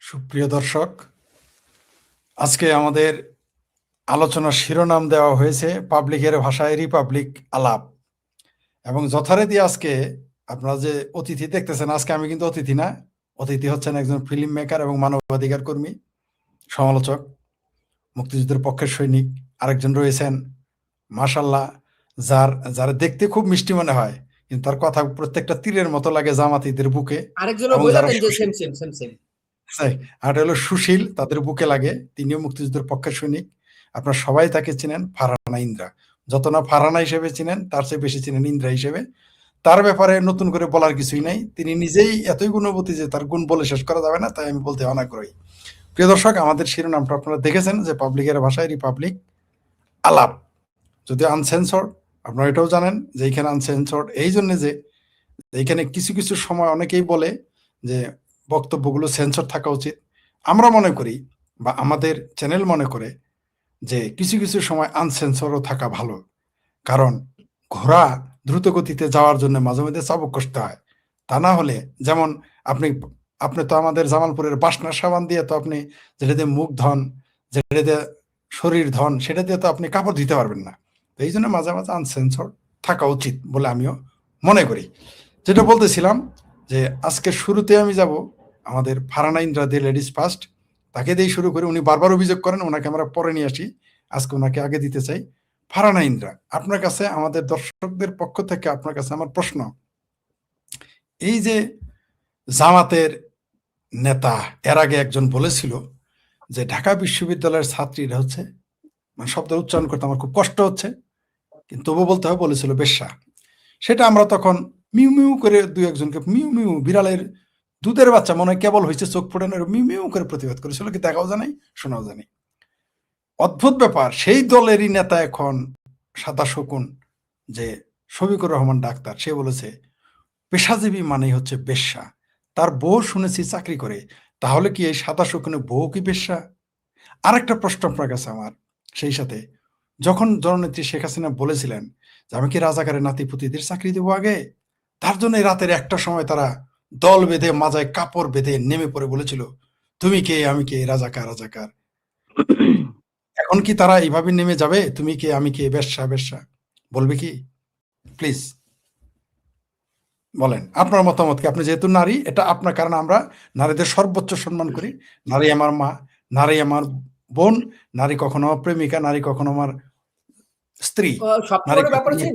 সুপ্রিয় দর্শক, আজকে আমাদের আলোচনার শিরোনাম দেওয়া হয়েছে পাবলিকের ভাষায় রিপাবলিক আলাপ। এবং যথারীতি আজকে আপনারা যে অতিথি দেখতেছেন, আজকে আমি কিন্তু অতিথি না, অতিথি হচ্ছেন একজন ফিল্ম মেকার এবং মানবাধিকার কর্মী, সমালোচক, মুক্তিযুদ্ধের পক্ষের সৈনিক। আরেকজন রয়েছেন মাশাল্লাহ, যার দেখতে খুব মিষ্টি মনে হয়, কিন্তু তার কথা প্রত্যেকটা তীরের মতো লাগে জামাতিদের বুকে। আরেকজনও এবং বলে যারা দেন যে সেম সেম সেম সেম আর হলো সুশীল, তাদের বুকে লাগে, তিনিও মুক্তিযুদ্ধের পক্ষের সৈনিক। আপনারা সবাই তাকে চিনেন ফারহানা ইন্দ্রা। যত না ফারহানা হিসেবে চিনেন, তার চেয়ে বেশি চিনেন ইন্দ্রা হিসেবে। তার ব্যাপারে নতুন করে বলার কিছুই নাই, তিনি নিজেই এতই গুণবতী যে তার গুণ বলে শেষ করা যাবে না, তাই আমি বলতে অনাগ্রহী। প্রিয় দর্শক, আমাদের শিরোনামটা আপনারা দেখেছেন যে পাবলিকের ভাষায় রিপাবলিক আলাপ, যদি আনসেন্সর্ড। আপনারা এটাও জানেন যে এইখানে আনসেন্সর্ড এই জন্য যে এইখানে কিছু কিছু সময় অনেকেই বলে যে বক্তব্যগুলো সেন্সর থাকা উচিত। আমরা মনে করি, বা আমাদের চ্যানেল মনে করে, যে কিছু কিছু সময় আনসেন্সরও থাকা ভালো। কারণ ঘোড়া দ্রুত গতিতে যাওয়ার জন্য মাঝে মধ্যে চাবুক কষতে হয়। তা না হলে, যেমন আপনি আপনি তো আমাদের জামালপুরের বাসনা সাবান দিয়ে তো আপনি যেটা দিয়ে মুখ ধন, যেটা দিয়ে শরীর ধন, সেটা দিয়ে তো আপনি কাপড় দিতে পারবেন না। তো এই জন্য মাঝে মাঝে আনসেন্সর থাকা উচিত বলে আমিও মনে করি। যেটা বলতেছিলাম, যে আজকে শুরুতে আমি যাব আমাদের ফারহানা ইন্দ্রা দিয়ে লেডিস ফার্স্ট, তাকে দিয়ে শুরু করে। উনি বারবার অভিযোগ করেন ওনাকে আমরা পরে নিয়ে আসি, আজকে ওনাকে আগে দিতে চাই। ফারহানা ইন্দ্রা, আপনার কাছে, আমাদের দর্শকদের পক্ষ থেকে আপনার কাছে আমার প্রশ্ন, এই যে জামাতের নেতা এর আগে একজন বলেছিল যে ঢাকা বিশ্ববিদ্যালয়ের ছাত্রীরা হচ্ছে, মানে শব্দ উচ্চারণ করতে আমার খুব কষ্ট হচ্ছে, কিন্তু তবু বলতে হবে, বলেছিল বেশ্যা। সেটা আমরা তখন মিউ মিউ করে দুই একজনকে, মিউ মিউ বিড়ালের দুধের বাচ্চা মনে হয় কেবল হয়েছে চোখ ফোটানোর, মিউ মিউ করে প্রতিবাদ করেছিল, কি দেখাও জানাই, শোনাও জানি। অদ্ভুত ব্যাপার, সেই দলেরই নেতা এখন সাদা শকুন, যে শফিকুর রহমান ডাক্তার, সে বলেছে পেশাজীবী মানেই হচ্ছে বেশ্যা। তার বউ শুনেছি চাকরি করে, তাহলে কি এই সাদা শকুনের বউ কি বেশ্যা? আরেকটা প্রশ্ন আপনার কাছে আমার, সেই সাথে, যখন জননেত্রী শেখ হাসিনা বলেছিলেন যে আমি কি রাজাকারের নাতিপুতিদের চাকরি দেবো আগে, তার জন্য রাতের একটা সময় তারা দল বেঁধে মাজায় কাপড় বেঁধে নেমে পড়ে বলেছিল তুমি কে আমি কে রাজাকার রাজাকার। এখন কি তারা এইভাবে নেমে যাবে, তুমি কে আমি কে বেশ্যা বেশ্যা বলবে কি? প্লিজ বলেন আপনার মতামত কি। আপনি যেহেতু নারী, এটা আপনার, কারণ আমরা নারীদের সর্বোচ্চ সম্মান করি। নারী আমার মা, নারী আমার বোন, নারী কখনো আমার প্রেমিকা, নারী কখনো আমার স্ত্রী। সবচেয়ে বড় ব্যাপার হচ্ছে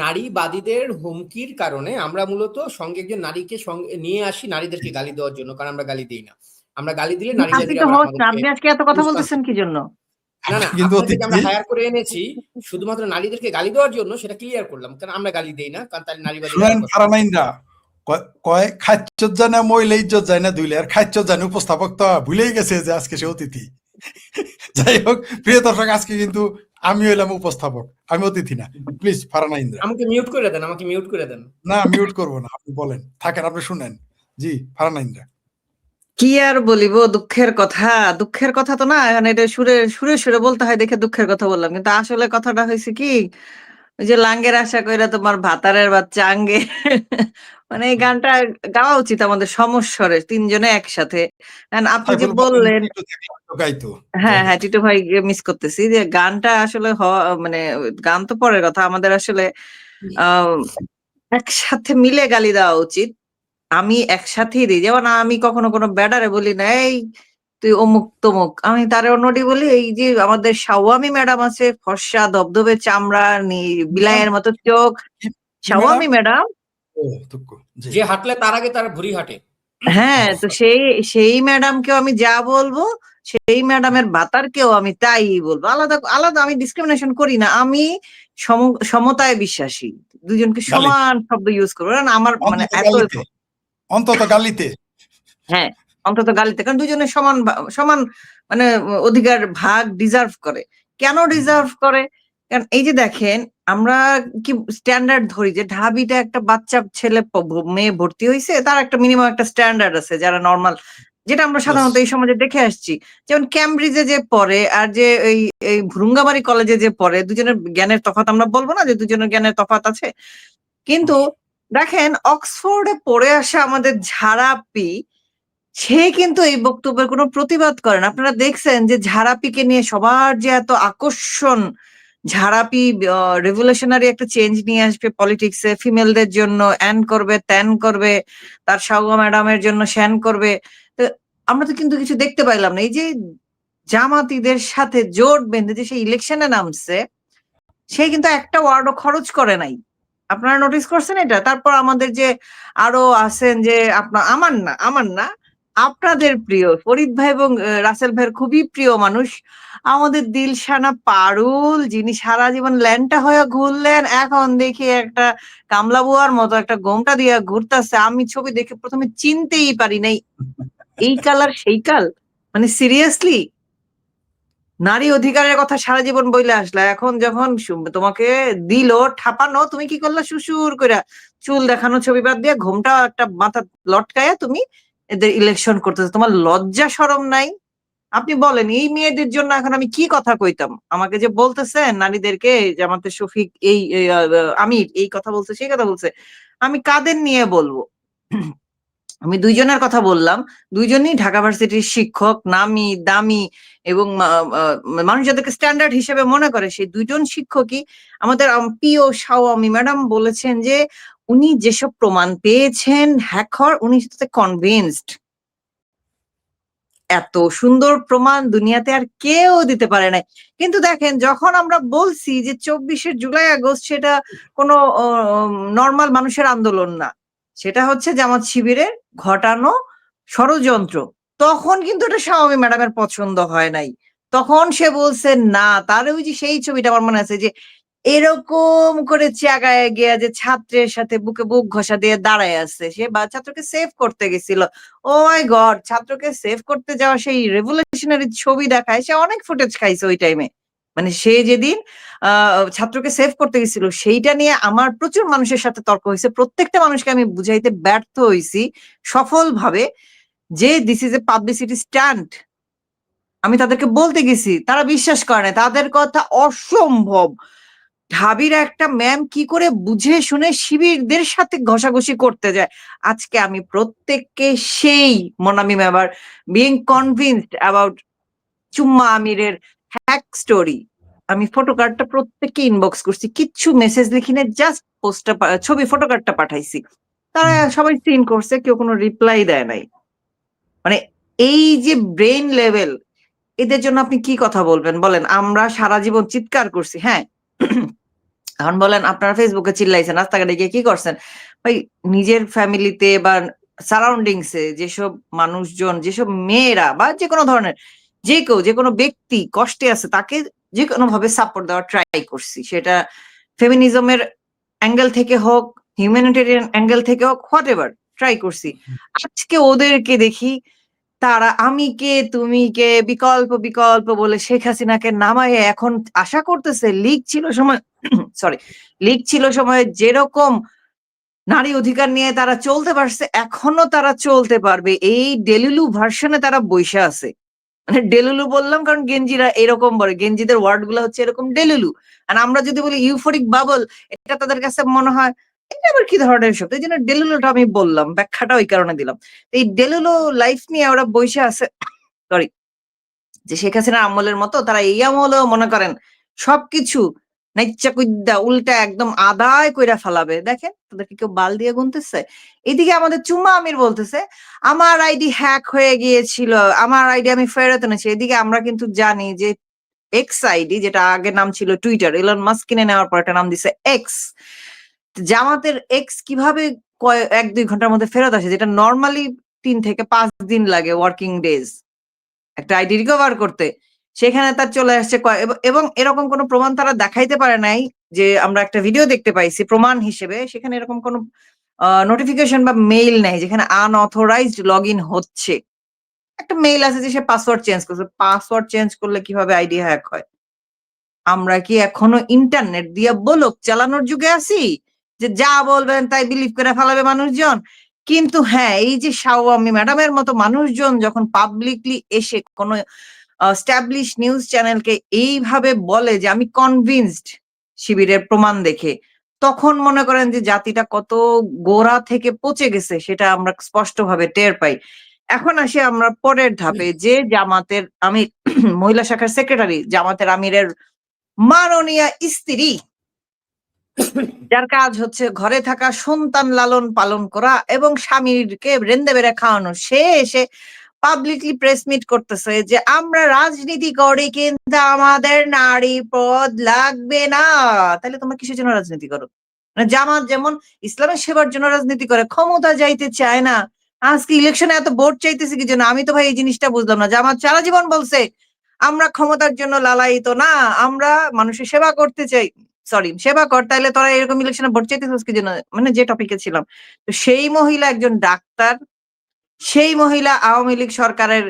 নারীবাদীদের হুমকির কারণে আমরা মূলত সঙ্গে একজন নারীকে সঙ্গে নিয়ে আসি নারীদেরকে গালি দেওয়ার জন্য, কারণ আমরা গালি দিই না। আমরা গালি দিলে নারীবাদীরা আপনি আজকে এত কথা বলতেছেন কি জন্য? না না, কিন্তু আপনাদেরকে আমরা হায়ার করে এনেছি শুধুমাত্র নারীদেরকে গালি দেওয়ার জন্য, সেটা ক্লিয়ার করলাম, কারণ আমরা গালি দেই না, কারণ তাহলে নারীবাদীরা কয় খাচ্চত যায় না মহিলা ইজ্জত যায় না দুইলে, আর খাচ্চত যায় না উপস্থাপক তো ভুলেই গেছে যে আজকে সে অতিথি। যাই হোক, প্রিয় দর্শক, আজকে কিন্তু আমি হইলাম উপস্থাপক, আমি অতিথি না। প্লিজ ফারহানা ইন্দ্রা, আমাকে মিউট করে দেন, আমাকে মিউট করে দেন। না মিউট করবো না, আপনি বলেন, থাকেন, আপনি শুনেন। জি ফারহানা ইন্দ্রা। কি আর বলিব, দুঃখের কথা। দুঃখের কথা তো না, এখন এটা সুরে সুরে সুরে বলতে হয় দেখে দুঃখের কথা বললাম, কিন্তু আসলে কথাটা হয়েছে কি, ওই যে লাঙ্গের আশা কইরা তোমার ভাতারের বাচ্চা আঙ্গে, মানে এই গানটা গাওয়া উচিত আমাদের সমস্বরে, তিনজনে একসাথে। আপনি যে বললেন, হ্যাঁ হ্যাঁ, টিটু ভাই মিস করতেছি, যে গানটা আসলে মানে গান তো পরের কথা, আমাদের আসলে একসাথে মিলে গালি দেওয়া উচিত। আমি একসাথেই দিই, যেমন আমি কখনো কোনো ব্যাডারে বলি না এই তুই অমুক তমুক, আমি তারে অন্যটি বলি, এই যে আমাদের সাওয়ামি ম্যাডাম আছে, ফর্সা ধবধবে চামড়া, বিলাইয়ের মতো চোখ, সাওয়ামি ম্যাডাম, যে হাঁটলে তার আগে তার ভুঁড়ি হাঁটে। হ্যাঁ, তো সেই ম্যাডামকেও আমি যা বলবো, সেই ম্যাডামের ভাতারকেও আমি তাই বলবো। আলাদা আলাদা আমি ডিসক্রিমিনেশন করি না, আমি সমতায় বিশ্বাসী, দুজনকে সমান শব্দ ইউজ করবো। আমার মানে এত অন্তত গালিতে, হ্যাঁ অন্তত গালিতে, কারণ দুজনের সমান সমান মানে অধিকার ভাগ ডিজার্ভ করে। কেন ডিজার্ভ করে? কারণ এই যে দেখেন, আমরা কি স্ট্যান্ডার্ড ধরি যে ঢাবিটা একটা বাচ্চা ছেলে মেয়ে ভর্তি হয়েছে, তার একটা মিনিমাম একটা স্ট্যান্ডার্ড আছে, যারা নর্মাল, যেটা আমরা সাধারণত এই সমাজে দেখে আসছি। যেমন ক্যামব্রিজে যে পড়ে আর যে এই ভুরুঙ্গামারি কলেজে যে পড়ে, দুজনের জ্ঞানের তফাৎ আমরা বলবো না যে দুজনের জ্ঞানের তফাৎ আছে, কিন্তু দেখেন অক্সফোর্ডে পড়ে আসা আমাদের ঝাড়াপি, সে কিন্তু এই বক্তব্যের কোনো প্রতিবাদ করেন। আপনারা দেখছেন যে ঝাড়াপিকে নিয়ে সবার যে এত আকর্ষণ, ঝাড়াপি রেভলিউশনারি একটা চেঞ্জ নিয়ে আসবে পলিটিক্সে, ফিমেলদের জন্য অ্যান করবে, ত্যান করবে, তার সাউয়া ম্যাডামের জন্য শ্যান করবে। তো আমরা তো কিন্তু কিছু দেখতে পাইলাম না। এই যে জামাতিদের সাথে জোট বেঁধে যে সে ইলেকশনে নামছে, সে কিন্তু একটা ওয়ার্ডও খরচ করে নাই। আপনারা নোটিস করছেন এটা? তারপর আমাদের যে আরো আছেন যে আমার না আপনাদের প্রিয় ফরিদ ভাই এবং রাসেল ভাইয়ের খুবই প্রিয় মানুষ আমাদের দিলশানা পারুল, যিনি সারা জীবন ল্যাংটা হয়ে ঘুরলেন, এখন দেখি একটা কামলা বুয়ার মতো একটা গোমটা দিয়ে ঘুরতেছে। আমি ছবি দেখে প্রথমে চিনতেই পারি নাই, এই কালার সেই কাল। মানে সিরিয়াসলি নারী অধিকারের কথা সারা জীবন বইলে আসলা, এখন যখন তোমাকে দিল ঠাপানো, তুমি কি করলা? সুসুর করে চুল দেখানো ছবি বাদ দিয়ে ঘোমটা একটা মাথা লটকায়া তুমি এদের ইলেকশন করতেছো। তোমার লজ্জা শরম নাই? আপনি বলেন এই মেয়েদের জন্য এখন আমি কি কথা কইতাম? আমাকে যে বলতেছেন নারীদেরকে জামাতে শফিক আমির এই কথা বলছে সেই কথা বলছে, আমি কাদের নিয়ে বলবো? আমি দুইজনের কথা বললাম, দুইজনই ঢাকা ভার্সিটির শিক্ষক, নামি দামি, এবং মানুষ যাদেরকে স্ট্যান্ডার্ড হিসেবে মনে করে সেই দুইজন শিক্ষকই আমাদের পিও শাওয়ামি ম্যাডাম বলেছেন যে উনি যেসব প্রমাণ পেয়েছেন হ্যাকর, উনি সেটাতে কনভিন্সড। এত সুন্দর প্রমাণ দুনিয়াতে আর কেউ দিতে পারে নাই। কিন্তু দেখেন, যখন আমরা বলছি যে 24শে জুলাই আগস্ট সেটা কোনো নর্মাল মানুষের আন্দোলন না, সেটা হচ্ছে জামাত শিবিরের ঘটানো ষড়যন্ত্র, তখন কিন্তু এটা শাওমি ম্যাডামের পছন্দ হয় নাই। তখন সে বলছে না, তার ওই যে সেই ছবিটা আমার মনে আছে যে এরকম করে চাগায় গিয়া যে ছাত্রের সাথে বুকে বুক ঘষা দিয়ে দাঁড়ায় আছে, সে ছাত্রকে সেভ করতে গেছিল। ও মাই গড, ছাত্রকে সেভ করতে যাওয়া সেই রেভলিউশনারি ছবি দেখায়, সে অনেক ফুটেজ খাইছে ওই টাইমে। মানে সে যেদিন ছাত্রকে সেভ করতে গেছিল সেইটা নিয়ে আমার প্রচুর মানুষের সাথে তর্ক হয়েছে। প্রত্যেকটা মানুষকে আমি বুঝাইতে ব্যর্থ হয়েছি সফলভাবে যে দিস ইজ এ পাবলিসিটি স্ট্যান্ট। আমি তাদেরকে বলতে গেছি, তারা বিশ্বাস করে না, তাদের কথা অসম্ভব। ঢাবির একটা ম্যাম কি করে বুঝে শুনে শিবিরদের সাথে ঘষাঘষি করতে যায়। আজকে আমি প্রত্যেককে সেই মোনামি মেম্বার বিং কনভিন্সড অ্যাবাউট চুম্মা আমিরের হ্যাক স্টোরি, আমি ফটোকার্ডটা প্রত্যেককে ইনবক্স করছি, কিচ্ছু মেসেজ লিখিনে, জাস্ট পোস্টটা ছবি ফটোকার্ডটা পাঠাইছি। তারা সবাই সিন করছে, কেউ কোনো রিপ্লাই দেয় নাই। মানে এই যে ব্রেন লেভেল, এদের জন্য আপনি কি কথা বলবেন বলেন? আমরা সারা জীবন চিৎকার করছি, হ্যাঁ। এখন বলেন আপনারা ফেসবুকে চিল্লাইছেন, রাস্তাঘাটে গিয়ে কি করছেন? ভাই, নিজের ফ্যামিলিতে বা সারাউন্ডিংসে যেসব মানুষজন, যেসব মেয়েরা বা যে কোনো ধরনের যে কোনো ব্যক্তি কষ্টে আছে তাকে যে কোনো ভাবে সাপোর্ট দেওয়ার ট্রাই করছি, সেটা ফেমিনিজমের অ্যাঙ্গেল থেকে হোক, হিউম্যানিটেরিয়ান অ্যাঙ্গেল থেকে হোক, হোয়াট এভার ট্রাই করছি। আজকে ওদেরকে দেখি তারা আমি কে তুমি কে বিকল্প বিকল্প বলে শেখ হাসিনাকে নামায় এখন আশা করতেছে লীগ ছিল সময় সরি লীগ ছিল সময় যেরকম নারী অধিকার নিয়ে তারা চলতে পারছে, এখনো তারা চলতে পারবে। এই ডেলুলু ভার্সনে তারা বৈশা আছে। মানে ডেলুলু বললাম কারণ গেঞ্জিরা এরকম বলে, গেঞ্জিদের ওয়ার্ড গুলো হচ্ছে এরকম ডেলুলু। আর আমরা যদি বলি ইউফোরিক বাবল, এটা তাদের কাছে মনে হয় এটা আবার কি ধরনের শব্দ, এই জন্য ডেলুলুটা আমি বললাম, ব্যাখ্যাটা ওই কারণে দিলাম। এই ডেলুলু লাইফ নিয়ে ওরা বসে আছে, সরি, যে শেখ হাসিনার আমলের মতো তারা এই আমলেও মনে করেন সবকিছু নাইচ্চা কুইদ্দা উল্টা একদম আদায় কইরা ফেলাবে। দেখেন তাদেরকে কেউ বাল দিয়ে গুনতেছে। এদিকে আমাদের চুম্মা আমির বলতেছে আমার আইডি হ্যাক হয়ে গিয়েছিল, আমার আইডি আমি ফেরত এনেছি। এদিকে আমরা কিন্তু জানি যে এক্স আইডি, যেটা আগে নাম ছিল টুইটার, এলন মাস্ক কিনে নেওয়ার পর একটা নাম দিছে এক্স। জামাতের এক্স কিভাবে 1-2 ঘন্টার মধ্যে ফেরত আসে, যেটা নর্মালি 3 থেকে 5 দিন লাগে ওয়ার্কিং ডেজ একটা আইডি রিকভার করতে, সেখানে তার চলে আসছে এবং এরকম কোনো প্রমাণ তারা দেখাইতে পারে নাই। যে আমরা একটা ভিডিও দেখতে পাইছি প্রমাণ হিসেবে, সেখানে এরকম কোনো নোটিফিকেশন বা মেইল নেই যেখানে আনঅথরাইজড লগ ইন হচ্ছে। একটা মেইল আছে যে সে পাসওয়ার্ড চেঞ্জ করছে, পাসওয়ার্ড চেঞ্জ করলে কিভাবে আইডি হ্যাক হয়? আমরা কি এখনো ইন্টারনেট দিয়ে বলক চালানোর যুগে আছি যে যা বলবেন তাই বিলিভ করে ফেলাবে মানুষজন? কিন্তু হ্যাঁ, এই যে শাওয়ামি ম্যাডামের মতো মানুষজন যখন পাবলিকলি এসে কোনো স্ট্যাবলিশ নিউজ চ্যানেলকে এইভাবে বলে যে আমি কনভিন্সড শিবিরের প্রমাণ দেখে, তখন মনে করেন যে জাতিটা কত গোড়া থেকে পচে গেছে সেটা আমরা স্পষ্টভাবে টের পাই। এখন আসি আমরা পরের ধাপে, যে জামাতের আমি মহিলা শাখার সেক্রেটারি, জামাতের আমিরের মাননীয়া স্ত্রী, যার কাজ হচ্ছে ঘরে থাকা সন্তান লালন পালন করা এবং স্বামীকে রেন্দে বেড়ে খাওয়ানো, সে এসে পাবলিকলি প্রেস মিট করতেছে যে আমরা রাজনীতি করি কিন্তু আমাদের নারী পদ লাগবে না। তাহলে তোমরা কিসের জন্য রাজনীতি করো? মানে জামাত যেমন ইসলামের সেবার জন্য রাজনীতি করে, ক্ষমতা যাইতে চায় না। আজকে ইলেকশনে এত ভোট চাইতেছে কি জন্য? আমি তো ভাই এই জিনিসটা বুঝলাম না। জামাত সারা জীবন বলছে আমরা ক্ষমতার জন্য লালায়িত না, আমরা মানুষের সেবা করতে চাই। সরি, সেবা কর, তাহলে তোরা এরকম ইলেকশনে ভোট চাইতেছিস কি জন্য? মানে যে টপিকে ছিলাম, তো সেই মহিলা একজন ডাক্তার, সেই মহিলা আওয়ামী লীগ সরকারের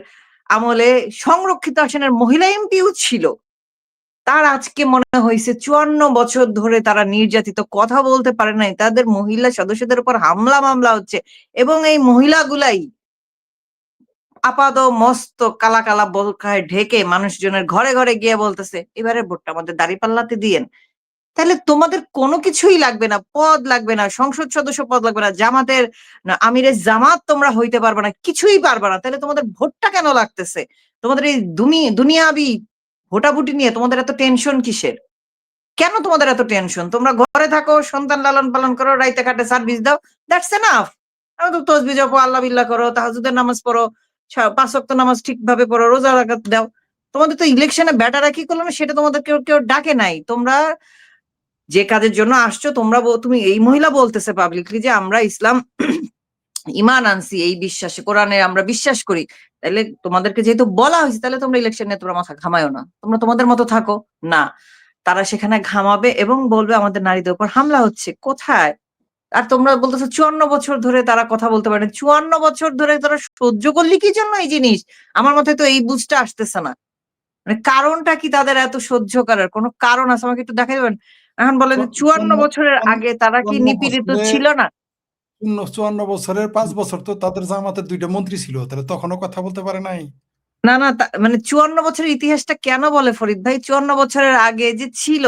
আমলে সংরক্ষিত আসনের মহিলা এমপিও ছিল। তার আজকে মনে হয়েছে 54 বছর ধরে তারা নির্যাতিত, কথা বলতে পারে নাই, তাদের মহিলা সদস্যদের উপর হামলা মামলা হচ্ছে, এবং এই মহিলাগুলাই আপাদ মস্ত কালা কালা বোরখায় ঢেকে মানুষজনের ঘরে ঘরে গিয়ে বলতেছে এবারে ভোটটা আমাদের দাঁড়িপাল্লাতে দিয়েন। তাহলে তোমাদের কোনো কিছুই লাগবে না, পদ লাগবে না, সংসদ সদস্য পদ লাগবে না, জামাতের না আমিরের জামাত তোমরা হইতে পারবে না, কিছুই পারবে না। তাহলে তোমাদের ভোটটা কেন লাগতেছে? তোমাদের এই দুনিয়াবি ভোটাভুটি নিয়ে তোমাদের এত টেনশন কিসের? কেন তোমাদের এত টেনশন? তোমরা ঘরে থাকো, সন্তান লালন পালন করো, রাইতে খাটে সার্ভিস দাও, দ্যাটস এনাফ। তো তসবিহ জপো, আল্লাহ বিল্লাহ করো, তাহাজ্জুদের নামাজ পড়ো, 5 ওয়াক্ত নামাজ ঠিকভাবে পড়ো, রোজা রাকাত দাও। তোমাদের তো ইলেকশনে ব্যাটারা কি করলো না সেটা তোমাদের কেউ কেউ ডাকে নাই। তোমরা যে কাজের জন্য আসছো, তুমি এই মহিলা বলতেছে পাবলিকলি যে আমরা ইসলাম ইমান আনছি, এই বিশ্বাসে কোরআনে আমরা বিশ্বাস করি। তাহলে তোমাদেরকে যেহেতু বলা হয়েছে, তাহলে তোমরা ইলেকশন নিয়ে তোমরা মাথা ঘামায়ও না, তোমরা তোমাদের মতো থাকো না। তারা সেখানে ঘামাবে এবং বলবে আমাদের নারীদের উপর হামলা হচ্ছে। কোথায়? আর তোমরা বলতেছো 54 বছর ধরে তারা কথা বলতে পারে। 54 বছর ধরে তারা সহ্য করলি কি জন্য এই জিনিস? আমার মাথায় তো এই বুঝটা আসতেছে না। মানে কারণটা কি তাদের এত সহ্য করার? কোনো কারণ আছে? আমাকে একটু দেখাই দেবেন। এখন বলেন যে 54 বছরের আগে তারা কি 54 নিপীড়িত বছরে ছিল না? 54 বছরের 5 বছর তো তাদের জামাতের 2টা মন্ত্রী ছিল, তাহলে তখনও কথা বলতে পারে নাই। না, না, মানে 54 বছরের ইতিহাসটা কেন বলে ফরিদ ভাই? 54 বছরের আগে যে ছিল,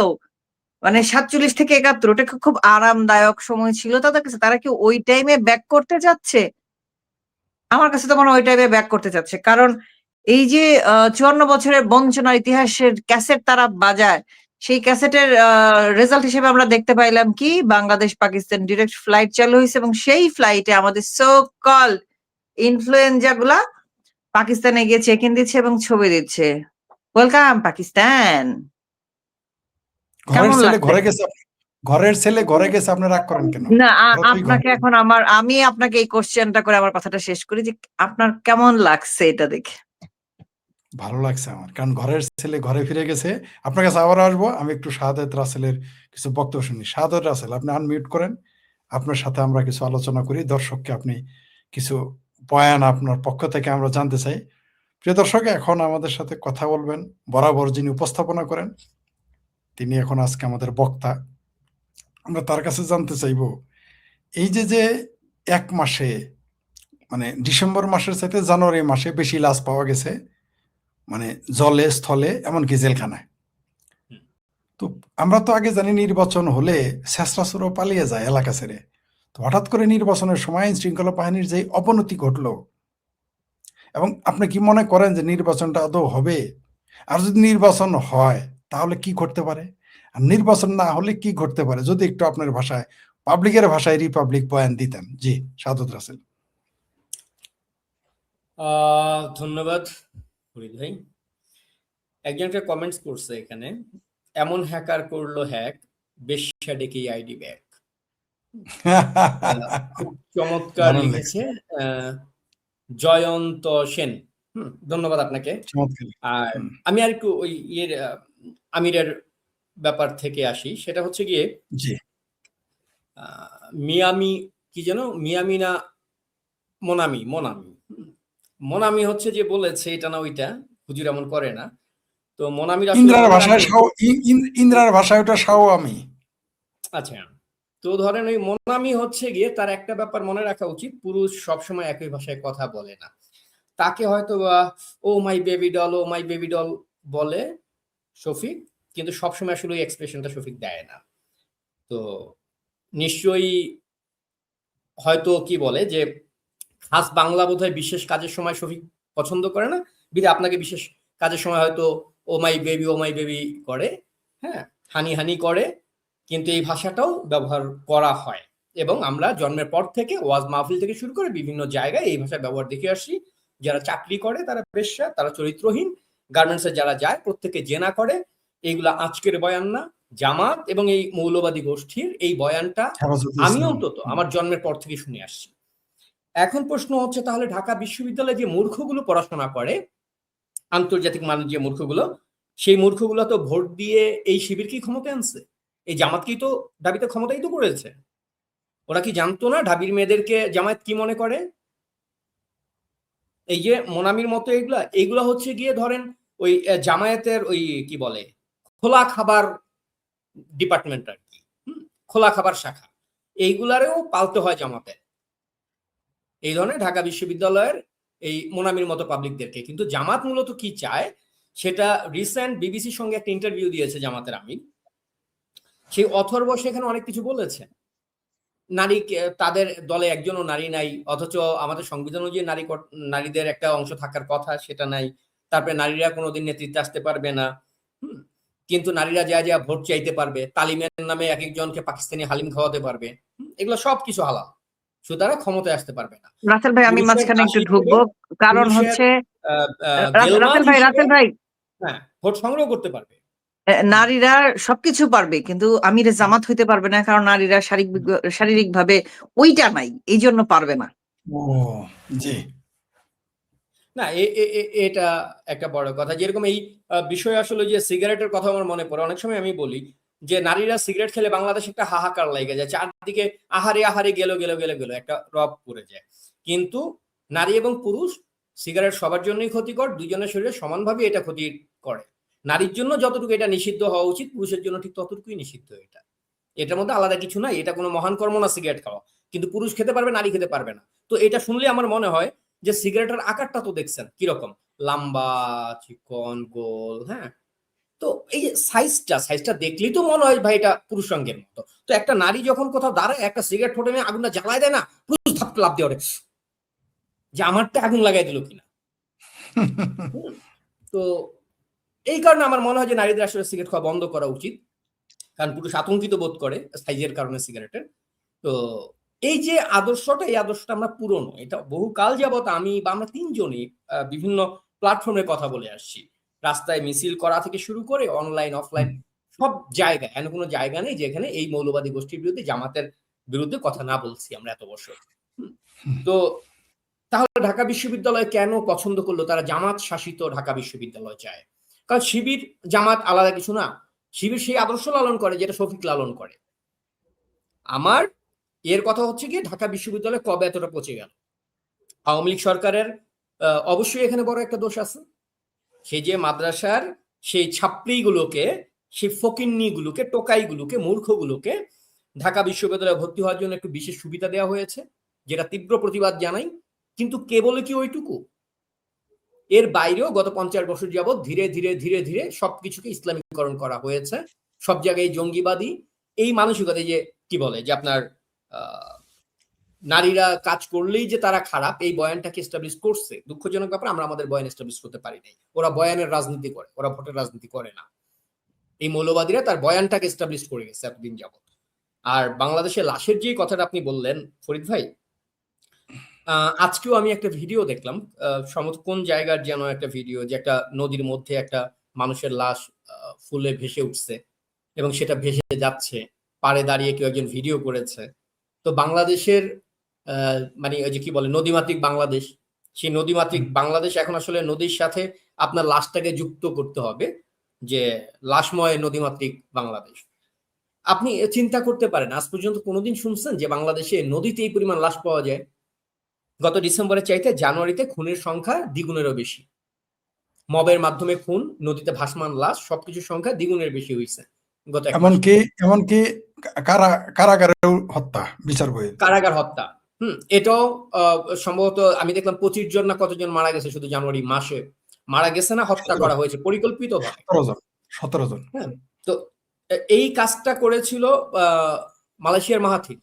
মানে 47 থেকে 71, ওটা খুব আরামদায়ক সময় ছিল তাদের কাছে। তারা কি ওই টাইমে ব্যাক করতে যাচ্ছে? আমার কাছে তো মনে হয় ওই টাইমে ব্যাক করতে চাচ্ছে। কারণ এই যে 54 বছরের বঞ্চনার ইতিহাসের ক্যাসেট তারা বাজায়, সেই ক্যাসেটের রেজাল্ট হিসেবে আমরা দেখতে পাইলাম কি বাংলাদেশ পাকিস্তান ডিরেক্ট ফ্লাইট চালু হয়েছে, এবং সেই ফ্লাইটে আমাদের সো কল্ড ইনফ্লুয়েঞ্জা গুলা পাকিস্তানে গিয়ে চেক ইন দিচ্ছে এবং ছবি দিচ্ছে। ওয়েলকাম পাকিস্তান। ঘরের কেমন ছেলে লাগছে? ঘরে গেছে, ঘরের ছেলে ঘরে গেছে, আপনি রাগ করেন কেন? না, ওরা তো ওই আপনাকে ঘরে। এখন আমি আপনাকে এই কোশ্চেনটা করে আমার কথাটা শেষ করি যে আপনার কেমন লাগছে এটা দেখে? ভালো লাগছে আমার, কারণ ঘরের ছেলে ঘরে ফিরে গেছে। আপনার কাছে আবার আসবো, আমি একটু শাহাদাত রাসেলের কিছু বক্তব্য শুনি। শাহাদাত রাসেল, আপনি আনমিউট করেন, আপনার সাথে আমরা কিছু আলোচনা করি, দর্শককে আপনি কিছু বয়ান আপনার পক্ষ থেকে আমরা জানতে চাই। প্রিয় দর্শক, এখন আমাদের সাথে কথা বলবেন বরাবর যিনি উপস্থাপনা করেন, তিনি এখন আজকে আমাদের বক্তা। আমরা তার কাছে জানতে চাইব এই যে 1 মাসে, মানে ডিসেম্বর মাসের চাইতে জানুয়ারি মাসে বেশি লাশ পাওয়া গেছে, মানে জলে স্থলে এমনকি জেলখানায়। তো আমরা তো আগে জানি নির্বাচন হলে শেষরাসুরও পালিয়ে যায় এলাকা ছেড়ে। তো হঠাৎ করে নির্বাচনের সময় আইন শৃঙ্খলা বাহিনীর যে অবনতি ঘটলো, এবং আপনি কি মনে করেন যে নির্বাচনটা আদৌ হবে? আর যদি নির্বাচন হয় তাহলে কি ঘটতে পারে? আর নির্বাচন না হলে কি ঘটতে পারে? যদি একটু আপনার ভাষায়, পাবলিকের ভাষায় রিপাবলিক বয়ান দিতেন। জি, সাদত রাসেল। ধন্যবাদ ফরিদ ভাই। একজনকে কমেন্টস করছে এখানে, এমন হ্যাকার করলো হ্যাক, বেশ্যা ডেকেই আইডি ব্যাক। খুব চমৎকার দারুণ লিখেছে জয়ন্ত সেন। ধন্যবাদ আপনাকে। চমৎকার। আর আমি আর একটু ওই আমিরের ব্যাপার থেকে আসি। সেটা হচ্ছে গিয়ে জি, মিয়ামি কি যেন, মিয়ামি না মোনামি, মোনামি হচ্ছে যে বলেছে এটা না ওইটা, হুজুর এমন করে না। তো মোনামির আসলে ইন্দ্রার ভাষায় ইন্দ্রার ভাষায় ওটা সাও আমি। আচ্ছা, তো ধরেন ওই মোনামি হচ্ছে গিয়ে তার একটা ব্যাপার মনে রাখা উচিত, পুরুষ সবসময় একই ভাষায় কথা বলে না। তাকে হয়তো oh my baby doll, oh my baby doll বলে শফিক, কিন্তু সবসময় আসলে ওই এক্সপ্রেশনটা শফিক দেয় না। তো নিশ্চয়ই হয়তো কি বলে যে খাস বাংলা বোধহয় বিশেষ কাজের সময় শফিক পছন্দ করে না, বিধে আপনাকে বিশেষ কাজের সময় হয়তো ও মাই বেবি করে, হ্যাঁ, হানি হানি করে, কিন্তু এই ভাষাটাও ব্যবহার করা হয়। এবং আমরা জন্মের পর থেকে ওয়াজ মাহফিল থেকে শুরু করে বিভিন্ন জায়গায় এই ভাষার ব্যবহার দেখে আসছি। যারা চাকরি করে তারা বেশ্যা, তারা চরিত্রহীন, গার্মেন্টসে যারা যায় প্রত্যেকে জেনা করে। এইগুলা আজকের বয়ান না, জামাত এবং এই মৌলবাদী গোষ্ঠীর এই বয়ানটা আমি অন্তত আমার জন্মের পর থেকে শুনে আসছি। এখন প্রশ্ন হচ্ছে, তাহলে ঢাকা বিশ্ববিদ্যালয়ে যে মূর্খগুলো পড়াশোনা করে, আন্তর্জাতিক মানুষ যে মূর্খগুলো, সেই মূর্খগুলো তো ভোট দিয়ে এই শিবিরকেই ক্ষমতায় আনছে, এই জামাতকেই তো দাবিতে ক্ষমতাই তো করেছে। ওরা কি জানতো না ঢাবির মেয়েদেরকে জামায়াত কি মনে করে? এই যে মোনামির মতো এইগুলা হচ্ছে গিয়ে ধরেন ওই জামায়াতের ওই কি বলে খোলা খাবার ডিপার্টমেন্ট আর কি, খোলা খাবার শাখা, এইগুলারেও পালতে হয় জামাতে, এই ধরনের ঢাকা বিশ্ববিদ্যালয়ের এই মোনামির মতো পাবলিকদেরকে। কিন্তু জামাত মূলত কি চায় সেটা রিসেন্ট বিবিসির সঙ্গে একটা ইন্টারভিউ দিয়েছে জামাতের আমির, সেই অথর্ব সেখানে অনেক কিছু বলেছে। নারী, তাদের দলে একজনও নারী নাই, অথচ আমাদের সংবিধান অনুযায়ী নারীদের একটা অংশ থাকার কথা, সেটা নাই। তারপরে নারীরা কোনোদিন নেতৃত্বে আসতে পারবে না, কিন্তু নারীরা যা ভোট চাইতে পারবে, তালিমের নামে এক একজনকে পাকিস্তানি হালিম খাওয়াতে পারবে, এগুলো সবকিছু হালাল, সুতরাং ক্ষমতায় আসতে পারবে না। রাসেল ভাই, আমি মাঝখানে একটু ঢুকবো, কারণ হচ্ছে রাসেল ভাই হ্যাঁ, ভোট সংগ্রহ করতে পারবে, নারীরা সবকিছু পারবে, কিন্তু আমিরে জামাত হইতে পারবে না, কারণ নারীরা শারীরিক ভাবে ওইটা নাই, এই জন্য পারবে না। জি না, এটা একটা বড় কথা। যেরকম এই বিষয় আসলে যে সিগারেটের কথা আমার মনে পড়ে, অনেক সময় আমি বলি যে নারীরা সিগারেট খেলে বাংলাদেশে একটা হাহাকার লেগে যায়, চারদিকে আহারে আহারে গেল একটা রব পড়ে যায়। কিন্তু নারী এবং পুরুষ সিগারেট সবার জন্যই ক্ষতিকর, দুজনের শরীরে সমানভাবে এটা ক্ষতি করে। নারীর জন্য যতটুকু এটা নিষিদ্ধ হওয়া উচিত, পুরুষের জন্য ঠিক ততটুকুই নিষিদ্ধ। এটার মধ্যে আলাদা কিছু নাই, এটা কোনো মহান কর্ম না সিগারেট খাওয়া, কিন্তু পুরুষ খেতে পারবে, নারী খেতে পারবে না। তো এটা শুনলে আমার মনে হয় যে সিগারেটের আকারটা তো দেখছেন কিরকম, লম্বা, চিকন, গোল, হ্যাঁ। তো এই যে সাইজটা দেখলেই তো মনে হয় ভাই এটা পুরুষ সঙ্গের মতো। তো একটা নারী যখন কোথাও দাঁড়ায়, একটা সিগারেট ফোটে নিয়ে আগুনটা জ্বালায় দেয় না, পুরুষ ধাপটা লাভ দিয়ে ওঠে যে আমারটা আগুন লাগাই দিল কিনা। তো এই কারণে আমার মনে হয় যে নারীদের আসলে সিগারেট খাওয়া বন্ধ করা উচিত, কারণ পুরুষ আতঙ্কিত বোধ করে সাইজের কারণে সিগারেটের। তো এই যে আদর্শটা, এই আদর্শটা আমরা পুরনো, এটা বহু কাল যাবত আমি বা আমরা তিনজনই বিভিন্ন প্ল্যাটফর্মে কথা বলে আসছি, রাস্তায় মিছিল করা থেকে শুরু করে অনলাইন অফলাইন সব জায়গায়, এমন কোনো জায়গা নেই যেখানে এই মৌলবাদী গোষ্ঠীর বিরুদ্ধে, জামাতের বিরুদ্ধে কথা না বলছি আমরা এত বছর। তো তাহলে ঢাকা বিশ্ববিদ্যালয় কেন পছন্দ করলো? তারা জামাত শাসিত ঢাকা বিশ্ববিদ্যালয় চায়, কারণ শিবির জামাত আলাদা কিছু না, শিবির সেই আদর্শ লালন করে যেটা শফিক লালন করে। আমার এর কথা হচ্ছে কি, ঢাকা বিশ্ববিদ্যালয় কবে এতটা পচে গেল? আওয়ামী লীগ সরকারের অবশ্যই এখানে বড় একটা দোষ আছে। সেই যে মাদ্রাসার সেই ছাত্রীগুলোকে, সেই ফকিন্নিগুলোকে, টোকাইগুলোকে, মূর্খগুলোকে ঢাকা বিশ্ববিদ্যালয়ে ভর্তি হওয়ার জন্য একটু বিশেষ সুবিধা দেওয়া হয়েছে, যেটা তীব্র প্রতিবাদ জানাই। কিন্তু কে বলে কি ওইটুকু? এর বাইরেও গত 50 বছর যাবৎ ধীরে ধীরে ধীরে ধীরে সবকিছুকে ইসলামীকরণ করা হয়েছে, সব জায়গায় জঙ্গিবাদী এই মানসিকতা, যে কি বলে যে আপনার নারীরা কাজ করলেই যে তারা খারাপ, এই বয়ানটাকে এস্টাবলিশ করছে। দুঃখজনক ব্যাপার, আমরা আমাদের বয়ান এস্টাবলিশ করতে পারি নাই। ওরা বয়ানের রাজনীতি করে, ওরা ভোটের রাজনীতি করে না। এই মৌলবাদীরা তার বয়ানটাকে এস্টাবলিশ করে গেছে এতদিন যাবত। আর বাংলাদেশের লাশের যে কথাটা আপনি বললেন ফরিদ ভাই, আজকেও আমি একটা ভিডিও দেখলাম, কোন জায়গার যেন একটা ভিডিও, যে একটা নদীর মধ্যে একটা মানুষের লাশ ফুলে ভেসে উঠছে এবং সেটা ভেসে যাচ্ছে, পাড়ে দাঁড়িয়ে কেউ একজন ভিডিও করেছে। তো বাংলাদেশের মানে ওই যে কি বলে নদীমাতৃক বাংলাদেশ, সেই নদীমাতৃক বাংলাদেশ এখন আসলে নদীর সাথে আপনার লাশটাকে যুক্ত করতে হবে, যে লাশময় নদীমাতৃক বাংলাদেশ। আপনি চিন্তা করতে পারেন, আজ পর্যন্ত কোনোদিন শুনছেন যে বাংলাদেশে নদীতে এই পরিমাণ লাশ পাওয়া যায়? গত ডিসেম্বরের চাইতে জানুয়ারিতে খুনের সংখ্যা দ্বিগুণেরও বেশি। মবের মাধ্যমে খুন, নদীতে ভাসমান লাশ, সবকিছুর সংখ্যা দ্বিগুণের বেশি হয়েছে গত এক মাসে। এমনকি কারাগারেও হত্যা, বিচার বহির্ভূত কারাগার হত্যা। এটাও সম্ভবত আমি দেখলাম 25 জন না কতজন মারা গেছে শুধু জানুয়ারি মাসে। মারা গেছে না, হত্যা করা হয়েছে পরিকল্পিতভাবে 17 জন। হ্যাঁ, তো এই কাজটা করেছিল মালয়েশিয়ার মাহাথির,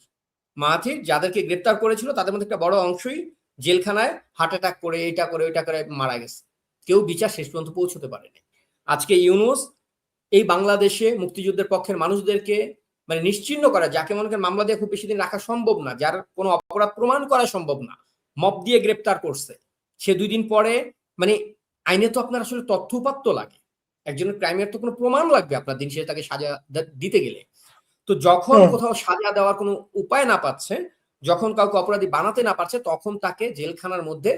যাদেরকে গ্রেপ্তার করেছিল তাদের মধ্যে একটা বড় অংশই জেলখানায় হার্ট অ্যাটাক করে এটা করে ওইটা করে মারা গেছে, কেউ বিচার শেষ পর্যন্ত পৌঁছতে পারেনি। আজকে ইউনূস এই বাংলাদেশে মুক্তিযুদ্ধের পক্ষের মানুষদেরকে মানে নিশ্চিহ্ন করা, যাকে মনে করেন মামলা দিয়ে খুব বেশি দিন রাখা সম্ভব না, যার কোনো অপরাধ প্রমাণ করা সম্ভব না, মব দিয়ে গ্রেপ্তার করছে, সে 2 দিন পরে মানে আইনে তো আপনার আসলে তথ্য উপাত্ত লাগে, একজনের ক্রাইমের তো কোনো প্রমাণ লাগবে আপনার দিন শেষে তাকে সাজা দিতে গেলে। তো যখন কোথাও সাজা দেওয়ার কোনো উপায় না পাচ্ছে, যখন কাউকে অপরাধী বানাতে না পারছে, তখন তাকে জেলখানার মধ্যে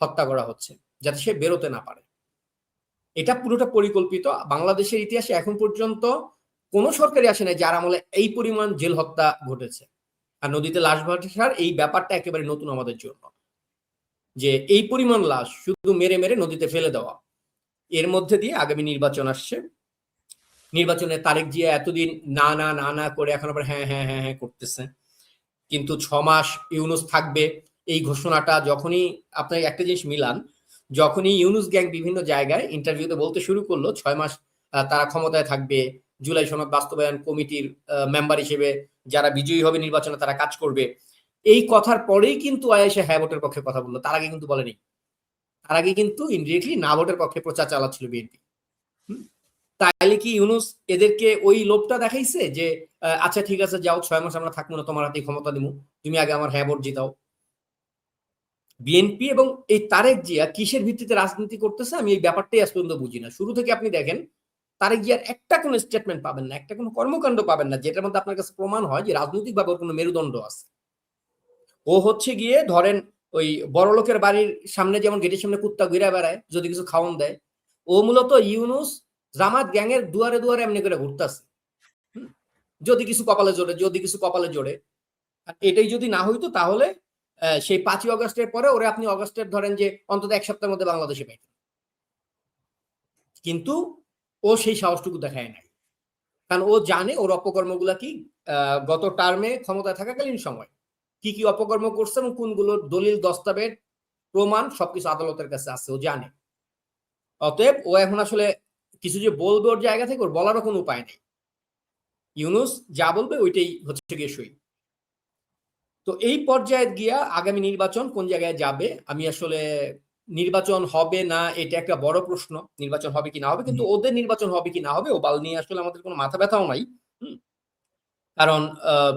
হত্যা করা হচ্ছে যাতে সে বেরোতে না পারে। এটা পুরোটা পরিকল্পিত। বাংলাদেশের ইতিহাসে এখন পর্যন্ত কোনো সরকারই আসে নাই যার আমলে এই পরিমাণ জেল হত্যা ঘটেছে। আর নদীতে লাশ ভাসার এই ব্যাপারটা একেবারে নতুন আমাদের জন্য, যে এই পরিমাণ লাশ শুধু মেরে মেরে নদীতে ফেলে দেওয়া। এর মধ্যে দিয়ে আগামী নির্বাচন আসছে, নির্বাচনে তারেক জিয়া এতদিন না না না না করে এখন আবার হ্যাঁ হ্যাঁ হ্যাঁ হ্যাঁ করতেছে, কিন্তু 6 মাস ইউনূস থাকবে এই ঘোষণাটা যখনই আপনার একটা জিনিস মিলান, যখনই ইউনূস গ্যাং বিভিন্ন জায়গায় ইন্টারভিউতে বলতে শুরু করলো 6 মাস তারা ক্ষমতায় থাকবে, জুলাই সনদ বাস্তবায়ন কমিটির মেম্বার হিসেবে যারা বিজয়ী হবে নির্বাচনে তারা কাজ করবে, এই কথার পরেই কিন্তু আয়েশা হ্যাঁ ভোটের পক্ষে কথা বললো। তার আগে কিন্তু বলেনি, তার আগে কিন্তু ইনডিরেক্টলি না ভোটের পক্ষে প্রচার চালাচ্ছিল বিএনপি। তাইলে কি ইউনূস এদেরকে ওই লোভটা দেখাইছে যে আচ্ছা ঠিক আছে যাও 6 মাস আমরা থাকবো না, তোমার হাতে ক্ষমতা দিব, তুমি আগে আমার হ্যাঁ ভোট জিতাও। বিএনপি এবং এই তারেক জিয়া কিসের ভিত্তিতে রাজনীতি করতেছে আমি এই ব্যাপারটাই আজ পর্যন্ত বুঝি না। শুরু থেকে আপনি দেখেন তারেক জিয়ার একটা কোনো স্টেটমেন্ট পাবেন না, একটা কোনো কর্মকাণ্ড পাবেন না যেটার মধ্যে আপনার কাছে প্রমাণ হয় যে রাজনৈতিকভাবে ওর কোনো মেরুদণ্ড আছে। ও হচ্ছে গিয়ে ধরেন ওই বড় লোকের বাড়ির সামনে যেমন গেটের সামনে কুত্তা ঘুরে বেড়ায় যদি কিছু খাওয়ান দেয়, ও মূলত ইউনূস জামাত গ্যাংয়ের দুয়ারে দুয়ারে এমনি করে ঘুরতেছে, যদি কিছু কপালে জোরে, যদি কিছু কপালে জোরে। আর এটাই যদি না হইতো তাহলে সেই 5ই অগস্টের পরে ওরে আপনি অগস্টের ধরেন যে অন্তত 1 সপ্তাহের মধ্যে বাংলাদেশে পাইতেন, কিন্তু ও সেই সাহসটুকু দেখায় নাই, কারণ ও জানে ওর অপকর্মগুলা কি। গত টার্মে ক্ষমতায় থাকাকালীন সময় কি কি অপকর্ম করছে এবং কোনগুলোর দলিল দস্তাবেজ প্রমাণ সবকিছু আদালতের কাছে আছে, ও জানে। অতএব ও এখন আসলে কিছু যে বলবে ওর জায়গা থেকে ওর বলারও কোনো উপায় নেই, ইউনূস যা বলবে ওইটাই হচ্ছে গিয়ে সই। তো এই পর্যায়ে গিয়া আগামী নির্বাচন কোন জায়গায় যাবে, আমি আসলে নির্বাচন হবে না এটা একটা বড় প্রশ্ন, নির্বাচন হবে কি না হবে, কিন্তু ওদের নির্বাচন হবে কি না হবে ও বাল নিয়ে আসলে আমাদের কোনো মাথা ব্যথাও নাই। কারণ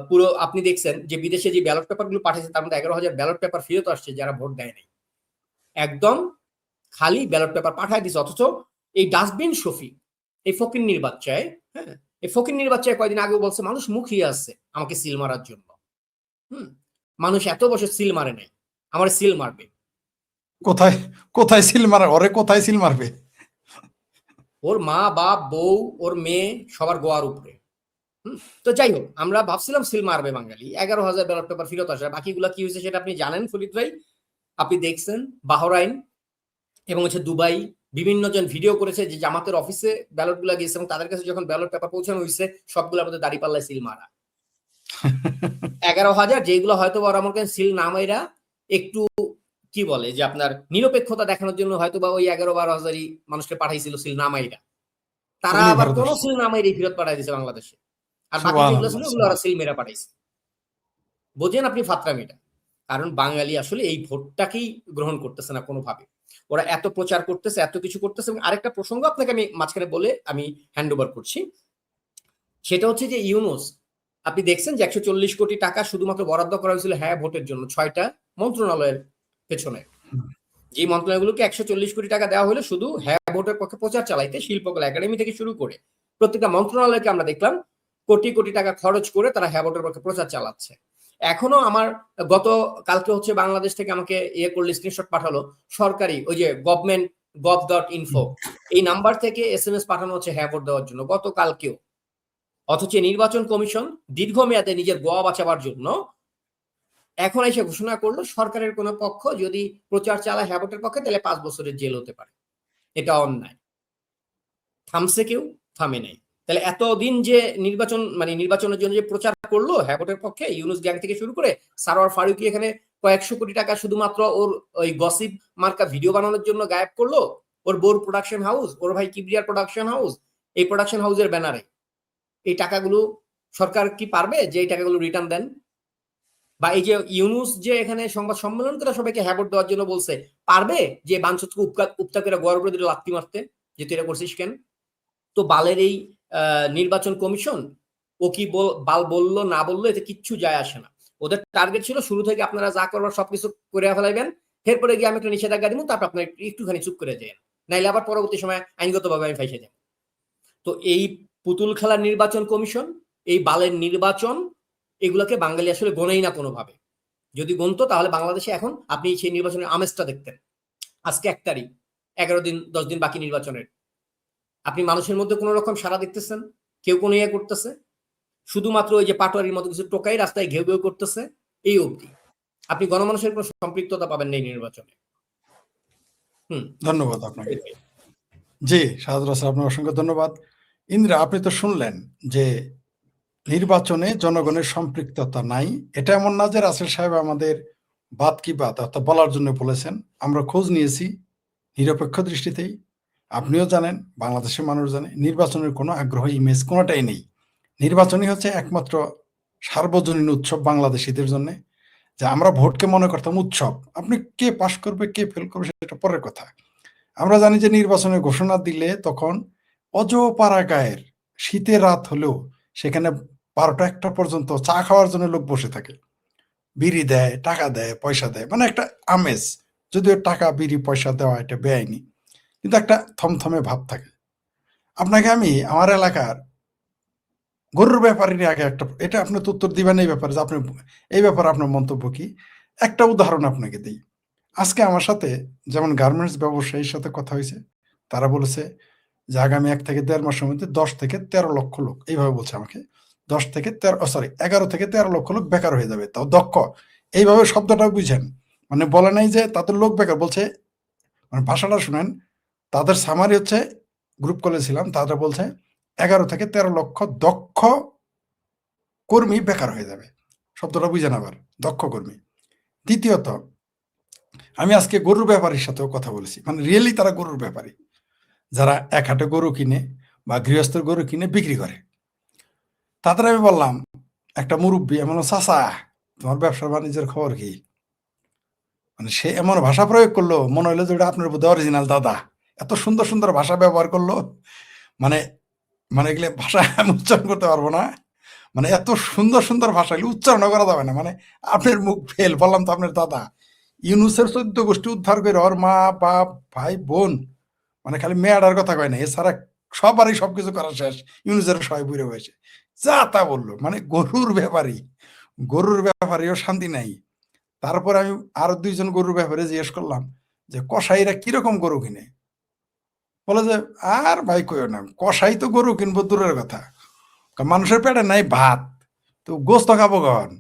পুরো আপনি দেখছেন যে বিদেশে যে ব্যালট পেপার গুলো পাঠিয়েছে তার মধ্যে 11,000 ব্যালট পেপার ফেরত আসছে যারা ভোট দেয় নাই, একদম খালি ব্যালট পেপার পাঠায় দিচ্ছে। অথচ এই ডাস্টবিন শফিক, এই ফকিন্নির বাচ্চায়, হ্যাঁ এই ফকিন্নির বাচ্চায় কয়দিন আগে বলছে মানুষ মুখিয়ে আছে আমাকে সিল মারার জন্য। মানুষ এত বছর সিল মারে নাই, আমার সিল মারবে। কোথায় কোথায় সিল মারে, ওরে কোথায় সিল মারবে? ওর মা বাপ বউ ওর মেয়ে সবার গোয়ার উপরে। তো যাই হোক, আমরা ভাবছিলাম সিল মারবে বাঙালি, 11,000 ব্যালট পেপার ফেরত আসে। বাকিগুলা কি হয়েছে সেটা আপনি জানেন ফরিদ ভাই, আপনি দেখছেন বাহরাইন এবং হচ্ছে দুবাই বিভিন্ন জন ভিডিও করেছে যে জামাতের অফিসে ব্যালট গুলা গেছে এবং তাদের কাছে যখন ব্যালট পেপার পৌঁছানো হয়েছে সবগুলোর মধ্যে দাঁড়িপাল্লায় সিল মারা। 11,000 যেগুলো হয়তো ওরা আমার কাছে সিল না মাইরা একটু কি বলে যে আপনার নিরপেক্ষতা দেখানোর জন্য হয়তো বা ওই 11-12,000ই মানুষকে পাঠাইছিল সিল না মাইরা, তারা আবার কোনো সিল না মাইরে ফেরত পাঠাই দিয়েছে বাংলাদেশে। আর বাকি যেগুলো ছিল ওগুলো ওরা সিল মেরা পাঠাইছে। বোঝেন আপনি ফাত্রামিটা? কারণ বাঙালি আসলে এই ভোটটাকেই গ্রহণ করতেছে না কোনোভাবে। ওরা এত প্রচার করতেছে, এত কিছু করতেছে। এবং আরেকটা প্রসঙ্গ আপনাকে আমি মাঝখানে বলে আমি হ্যান্ড ওভার করছি, সেটা হচ্ছে যে ইউনূস আপনি দেখছেন যে 140 কোটি টাকা শুধুমাত্র বরাদ্দ করা হয়েছিল হ্যাঁ ভোটের জন্য 6টা মন্ত্রণালয়ের পেছনে। যে মন্ত্রণালয়গুলোকে 140 কোটি টাকা দেওয়া হলো শুধু হ্যাঁ ভোটের পক্ষে প্রচার চালাইতে, শিল্পকলা একাডেমি থেকে শুরু করে প্রত্যেকটা মন্ত্রণালয়কে আমরা দেখলাম কোটি কোটি টাকা খরচ করে তারা হ্যাঁ ভোটের পক্ষে প্রচার চালাচ্ছে। এখনো আমার গত কালকে হচ্ছে বাংলাদেশ থেকে আমাকে ইয়ে করলে স্ক্রিনশট পাঠালো সরকারি ওই যে গভর্নমেন্ট gov.info এই নাম্বার থেকে SMS পাঠানো হচ্ছে হ্যাঁ ভোট দেওয়ার জন্য গতকালকেও। অথচ নির্বাচন কমিশন দীর্ঘমেয়াদে নিজের গোয়া বাঁচাবার জন্য এখন এসে ঘোষণা করলো সরকারের কোন পক্ষ যদি প্রচার চালায় হ্যাঁ ভোটের পক্ষে তাহলে 5 বছরের জেল হতে পারে। এটা অন্যায়। থামছে কেউ? থামে নাই। তাহলে এতদিন যে নির্বাচন মানে নির্বাচনের জন্য যে প্রচার করলো হ্যাঁ ভোটের পক্ষে ইউনূস গ্যাং থেকে শুরু করে সারোয়ার ফারুকী এখানে কয়েকশো কোটি টাকা শুধুমাত্র ওর ওই গসিপ মার্কা ভিডিও বানানোর জন্য গায়েব করলো, ওর বোর প্রোডাকশন হাউস, ওর ভাই কিবরিয়ার প্রোডাকশন হাউস, এই প্রোডাকশন হাউসের ব্যানারে এই টাকাগুলো সরকার কি পারবে যে এই টাকাগুলো রিটার্ন দেন? বা এই যে ইউনুস যে এখানে সংবাদ সম্মেলন করে সবাইকে হ্যাবট দেওয়ার জন্য বলছে, পারবে যে বাঞ্ছতকে উপতা করে গড় করে দিল লাত্তি মারতে, যে তুই এটা করছিস কেন? তো বালের এই নির্বাচন কমিশন ও কি বাল বললো না বললো এতে কিচ্ছু যায় আসে না। ওদের টার্গেট ছিল শুরু থেকে আপনারা যা করবার সবকিছু করে ফেলাইবেন, এরপরে গিয়ে আমি একটা নিষেধাজ্ঞা দিব, তারপর আপনার একটুখানি চুপ করে যান, নাইলে আবার পরবর্তী সময় আইনগতভাবে আমি ফাইসে যাব। তো এই পুতুল খেলার নির্বাচন কমিশন, এই বালের নির্বাচন, এগুলোকে বাঙালি আসলে গণেই না কোনোভাবে। যদি গণতো তাহলে বাংলাদেশে এখন আপনি সেই নির্বাচনের আমেজটা দেখতেন। আজকে 1 তারিখ, 11 দিন 10 দিন বাকি নির্বাচনের, আপনি মানুষের মধ্যে কোনো রকম সাড়া দেখতেছেন? কেউ কোনো ইয়ে করতেছে? শুধুমাত্র ওই যে পাটোয়ারির মতো কিছু টোকাই রাস্তায় ঘেউ ঘেউ করতেছে, এই অবধি। আপনি গণমানুষের কোনো সম্পৃক্ততা পাবেন না এই নির্বাচনে। ধন্যবাদ আপনাকে। জি শাহাদুল হাসান, আপনার অসংখ্য ধন্যবাদ। ইন্দ্রা, আপনি তো শুনলেন যে নির্বাচনে জনগণের সম্পৃক্ততা নাই। এটা এমন না যে রাসেল সাহেব আমাদের বাদ কি বাদ অর্থাৎ বলার জন্য বলেছেন। আমরা খোঁজ নিয়েছি নিরপেক্ষ দৃষ্টিতেই। আপনিও জানেন, বাংলাদেশের মানুষ জানে, নির্বাচনের কোনো আগ্রহ ইমেজ কোনোটাই নেই। নির্বাচনই হচ্ছে একমাত্র সার্বজনীন উৎসব বাংলাদেশিদের জন্য, যে আমরা ভোটকে মনে করতাম উৎসব। আপনি কে পাশ করবে কে ফেল করবে সেটা পরের কথা। আমরা জানি যে নির্বাচনের ঘোষণা দিলে তখন অজপাড়াগায়ের শীতের রাত হলেও সেখানে 12টা-1টা পর্যন্ত চা খাওয়ার জন্য লোক বসে থাকে, বিড়ি দেয়, টাকা দেয়, পয়সা দেয়, মানে একটা আমেজ। যদিও টাকা বিড়ি পয়সা দেওয়া এটা বেআইনি, কিন্তু একটা থমথমে ভাব থাকে। আপনাকে আমি আমার এলাকার গরুর ব্যাপারের আগে একটা, এটা আপনি তো উত্তর দিবেন এই ব্যাপারে, যে আপনি এই ব্যাপারে আপনার মন্তব্য কি। একটা উদাহরণ আপনাকে দিই। আজকে আমার সাথে যেমন গার্মেন্টস ব্যবসায়ীর সাথে কথা হয়েছে, তারা বলেছে যে আগামী 1 থেকে 1.5 মাসের মধ্যে 10 থেকে 13 লক্ষ লোক, এইভাবে বলছে আমাকে, 11 থেকে 13 লক্ষ লোক বেকার হয়ে যাবে, তাও দক্ষ। এইভাবে শব্দটা বুঝেন, মানে বলে নাই যে তাদের লোক বেকার, বলছে মানে ভাষাটা শুনেন। তাদের সামারি হচ্ছে, গ্রুপ করেছিলাম, তারা বলছে 11 থেকে 13 লক্ষ দক্ষ কর্মী বেকার হয়ে যাবে। শব্দটা বুঝেন আবার, দক্ষ কর্মী। দ্বিতীয়ত, আমি আজকে গরুর ব্যাপারীর সাথেও কথা বলেছি, মানে রিয়েলি তারা গরুর ব্যাপারী, যারা এক হাটে গরু কিনে বা গৃহস্থের গরু কিনে বিক্রি করে। তাদের আমি বললাম, একটা মুরব্বী এমন, চাচা তোমার ব্যবসা বাণিজ্যের খবর কি? মানে সে এমন ভাষা প্রয়োগ করলো, মনে হইলো যে ওটা আপনার বোধহয় অরিজিনাল দাদা। এত সুন্দর সুন্দর ভাষা ব্যবহার করলো, মানে মানে এগুলো ভাষা আমি উচ্চারণ করতে পারবো না। মানে এত সুন্দর সুন্দর ভাষা এগুলো উচ্চারণ করা যাবে না। মানে আপনার মুখ ফেল, বললাম তো আপনার দাদা। ইউনুসের 14 গোষ্ঠী উদ্ধার করে ওর মা বাপ ভাই বোন, মানে খালি মেয়েটার কথা কয় না, এছাড়া সবারই সবকিছু করা শেষ। ইউনুসের সবাই বুড়ে হয়েছে, যা তা বললো। মানে গরুর ব্যাপারীও শান্তি নাই। তারপর আমি আরো 2জন গরুর ব্যাপারে জিজ্ঞেস করলাম যে কসাইরা কিরকম গরু কিনে। বলে যে আর ভাই কইও না, কসাই তো গরু কিনবো দূরের কথা, মানুষের পেটে নাই ভাত, তো গোস্ত খাবো কখন?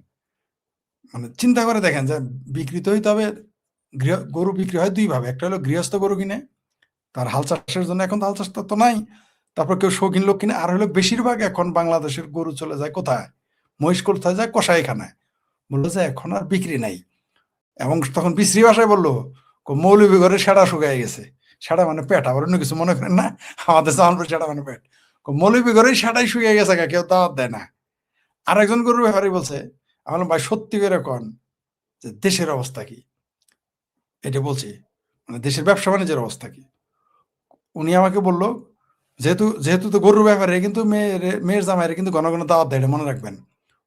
মানে চিন্তা করে দেখেন যে বিক্রি তো হইতে হবে। গরু বিক্রি হয় 2 ভাবে, একটা হলো গৃহস্থ গরু কিনে তার হাল চাষের জন্য, এখন তো হাল চাষ তো নাই। তারপর কেউ শৌখিন লোক কিনে, আর হলো বেশিরভাগ এখন বাংলাদেশের গরু চলে যায় কোথায়? মহিষ কোথায় যায়? কসাইখানায়। বললো যে এখন আর বিক্রি নাই। এবং তখন বিশ্রী ভাষায় বললো, মৌলভীঘরের সেটা শুকায় গেছে। সেটা মানে পেট, আবার অন্য কিছু মনে করেন না, আমাদের জামালপুর সেটা মানে পেট। মৌলভীঘরের সেটাই শুকিয়ে গেছে, কেউ দাওয়াত দেয় না। আরেকজন গরুর ব্যাপারী বলছে, আমি ভাই সত্যি করে কন যে দেশের অবস্থা কি, এটা বলছি, মানে দেশের ব্যবসা বাণিজ্যের অবস্থা কি। উনি আমাকে বলল, যেহেতু যেহেতু তো গরুর ব্যাপারে কিন্তু মেয়ের জামাইরে কিন্তু ঘন ঘন দাওয়াত দেয়, এটা মনে রাখবেন।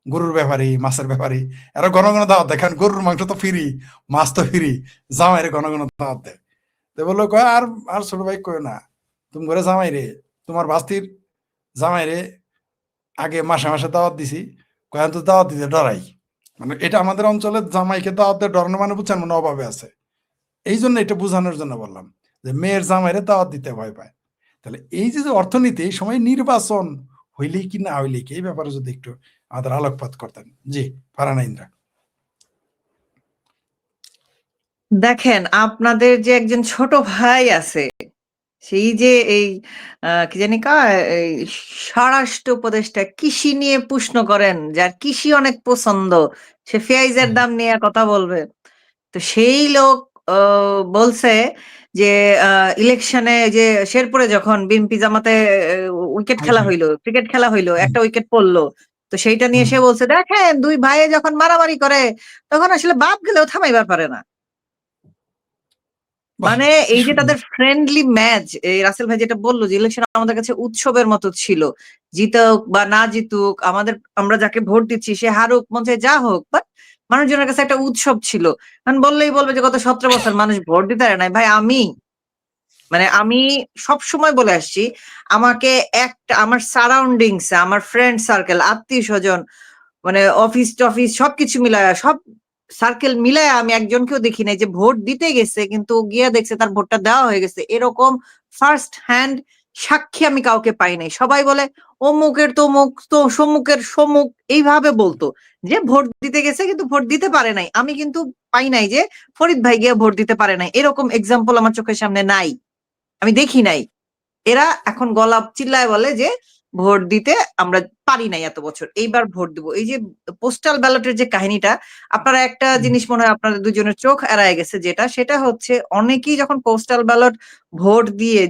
গরুর ব্যাপারী, মাছের ব্যাপারী, এরা ঘন ঘন দাওয়াত দেয়, কারণ গরুর মাংস তো ফ্রি, মাছ তো ফ্রি, জামাইরে ঘন ঘন দাওয়াত দেয়। তো বললো কয় আর আর ছোট ভাই কয় না, তুমি ঘরে জামাই রে, তোমার বাস্তির জামাই রে আগে মাসে মাসে দাওয়াত দিছি, কয় তো দাওয়াত দিতে ডরাই। মানে এটা আমাদের অঞ্চলে জামাইকে দাওয়াত দিয়ে ডরানো মানে বুঝছেন, মানে অভাবে আছে। এই জন্য এটা বোঝানোর জন্য বললাম যে মেয়ের জামাইরে দাওয়াত দিতে ভয় পায়। তাহলে এই যে অর্থনীতি, এই সময় নির্বাচন হইলেই কি না হইলেই কি, এই ব্যাপারে যদি একটু আমাদের আলোকপাত করতেন। জি, ফারহানা ইন্দ্রা। দেখেন, আপনাদের যে একজন ছোট ভাই আছে, সেই যে এই কি জানি এই স্বরাষ্ট্র উপদেষ্টা কৃষি নিয়ে প্রশ্ন করেন, যার কৃষি অনেক পছন্দ, সে পেঁয়াজের দাম নিয়ে কথা বলবে। তো সেই লোক বলছে যে ইলেকশনে যে শেরপুরে যখন বিএনপি জামাতে উইকেট খেলা হইলো, ক্রিকেট খেলা হইলো, একটা উইকেট পড়লো, তো সেইটা নিয়ে সে বলছে দেখেন দুই ভাইয়ে যখন মারামারি করে তখন আসলে বাপ গেলেও থামাইবার পারে না। মানে এই যে তাদের ফ্রেন্ডলি ম্যাচ, এই রাসেল ভাই যেটা বললো যে ইলেকশন আমাদের কাছে উৎসবের মতো ছিল, জিতুক বা না জিতুক আমরা যাকে ভোট দিচ্ছি সে হারুক মন চায় যা হোক, বাট মানুষজনের কাছে একটা উৎসব ছিল। কারণ বললেই বলবে যে গত 17 বছর মানুষ ভোট দিতে পারে নাই। ভাই আমি সব সময় বলে আসছি, আমাকে আমার সারাউন্ডিংস, আমার ফ্রেন্ড সার্কেল, আত্মীয় স্বজন, মানে অফিস টফিস সবকিছু মিলায়, সব সার্কেল মিলায় আমি একজনকেও দেখি নাই যে ভোট দিতে গেছে কিন্তু গিয়া দেখছে তার ভোটটা দেওয়া হয়ে গেছে। এরকম ফার্স্ট হ্যান্ড সাক্ষী আমি কাউকে পাই নাই। সবাই বলে অমুকের তমুক, তো সমুকের সমুক, এইভাবে বলতো যে ভোট দিতে গেছে কিন্তু ভোট দিতে পারে নাই। আমি কিন্তু পাই নাই যে ফরিদ ভাই গিয়ে ভোট দিতে পারে নাই, এরকম এক্সাম্পল আমার চোখের সামনে নাই, আমি দেখি নাই। এরা এখন গলা চিল্লায় বলে যে ভোট দিতে আমরা পারি নাই এত বছর, এইবার ভোট দিব। এই যে পোস্টাল ব্যালটের যে কাহিনীটা, আপনারা একটা জিনিস মনে হয় আপনাদের দুজনের চোখ এড়ায় গেছে, সেটা হচ্ছে অনেকেই যখন পোস্টাল ব্যালট ভোট দিয়ে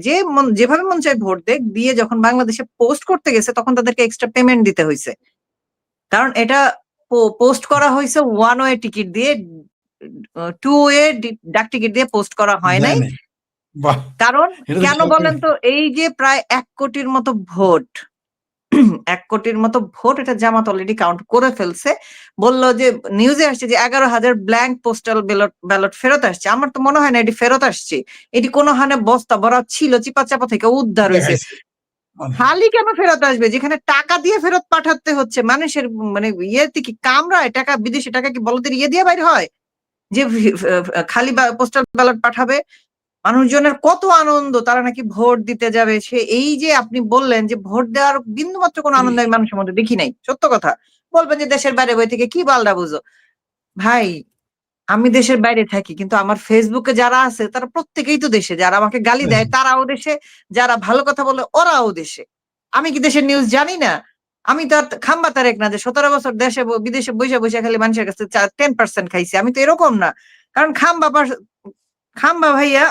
যেভাবে মন চায় ভোট দিয়ে যখন বাংলাদেশে পোস্ট করতে গেছে তখন তাদেরকে এক্সট্রা পেমেন্ট দিতে হয়েছে। কারণ এটা পোস্ট করা হয়েছে 1 ওয়ে টিকিট দিয়ে, 2 ওয়ে ডাক টিকিট দিয়ে পোস্ট করা হয় নাই। কারণ কেন বলেন তো, এই যে প্রায় 1 কোটির মতো ভোট 1 কোটির মতো ভোট এটা জামাত অলরেডি কাউন্ট করে ফেলছে। বললো যে নিউজে আসছে যে 11,000 ব্ল্যাঙ্ক পোস্টাল ব্যালট ফেরত আসছে। আমার তো মনে হয় না এটি ফেরত আসছে, এটি কোনো হানে বস্তা ভরা ছিল, চিপা চাপা থেকে উদ্ধার হয়েছে। খালি কেন ফেরত আসবে যেখানে টাকা দিয়ে ফেরত পাঠাতে হচ্ছে মানুষের, মানে ইয়েতে কি কামড়ায় টাকা, বিদেশি টাকা কি বলদের ইয়ে দিয়ে বাইরে হয় যে খালি পোস্টাল ব্যালট পাঠাবে? মানুষজনের কত আনন্দ, তারা নাকি ভোট দিতে যাবে। সে এই যে আপনি বললেন যে ভোট দেওয়ার বিন্দু মাত্র কোনো আনন্দ আমি মানুষের মধ্যে দেখি নাই, সত্য কথা। বলবেন যে দেশের বাইরে বই থেকে কি বালডা বুঝো। ভাই আমি দেশের বাইরে থাকি কিন্তু আমার ফেসবুকে যারা আছে তারা প্রত্যেকেই তো দেশে, যারা আমাকে গালি দেয় তারাও দেশে, যারা ভালো কথা বলে ওরাও দেশে। আমি কি দেশের নিউজ জানি না? আমি তো আর খাম্বা তারেক না যে 17 বছর দেশে বিদেশে বসে বসে খালি মানুষের কাছে 10% খাইছি, আমি তো এরকম না। কারণ খাম্বা ভাইয়া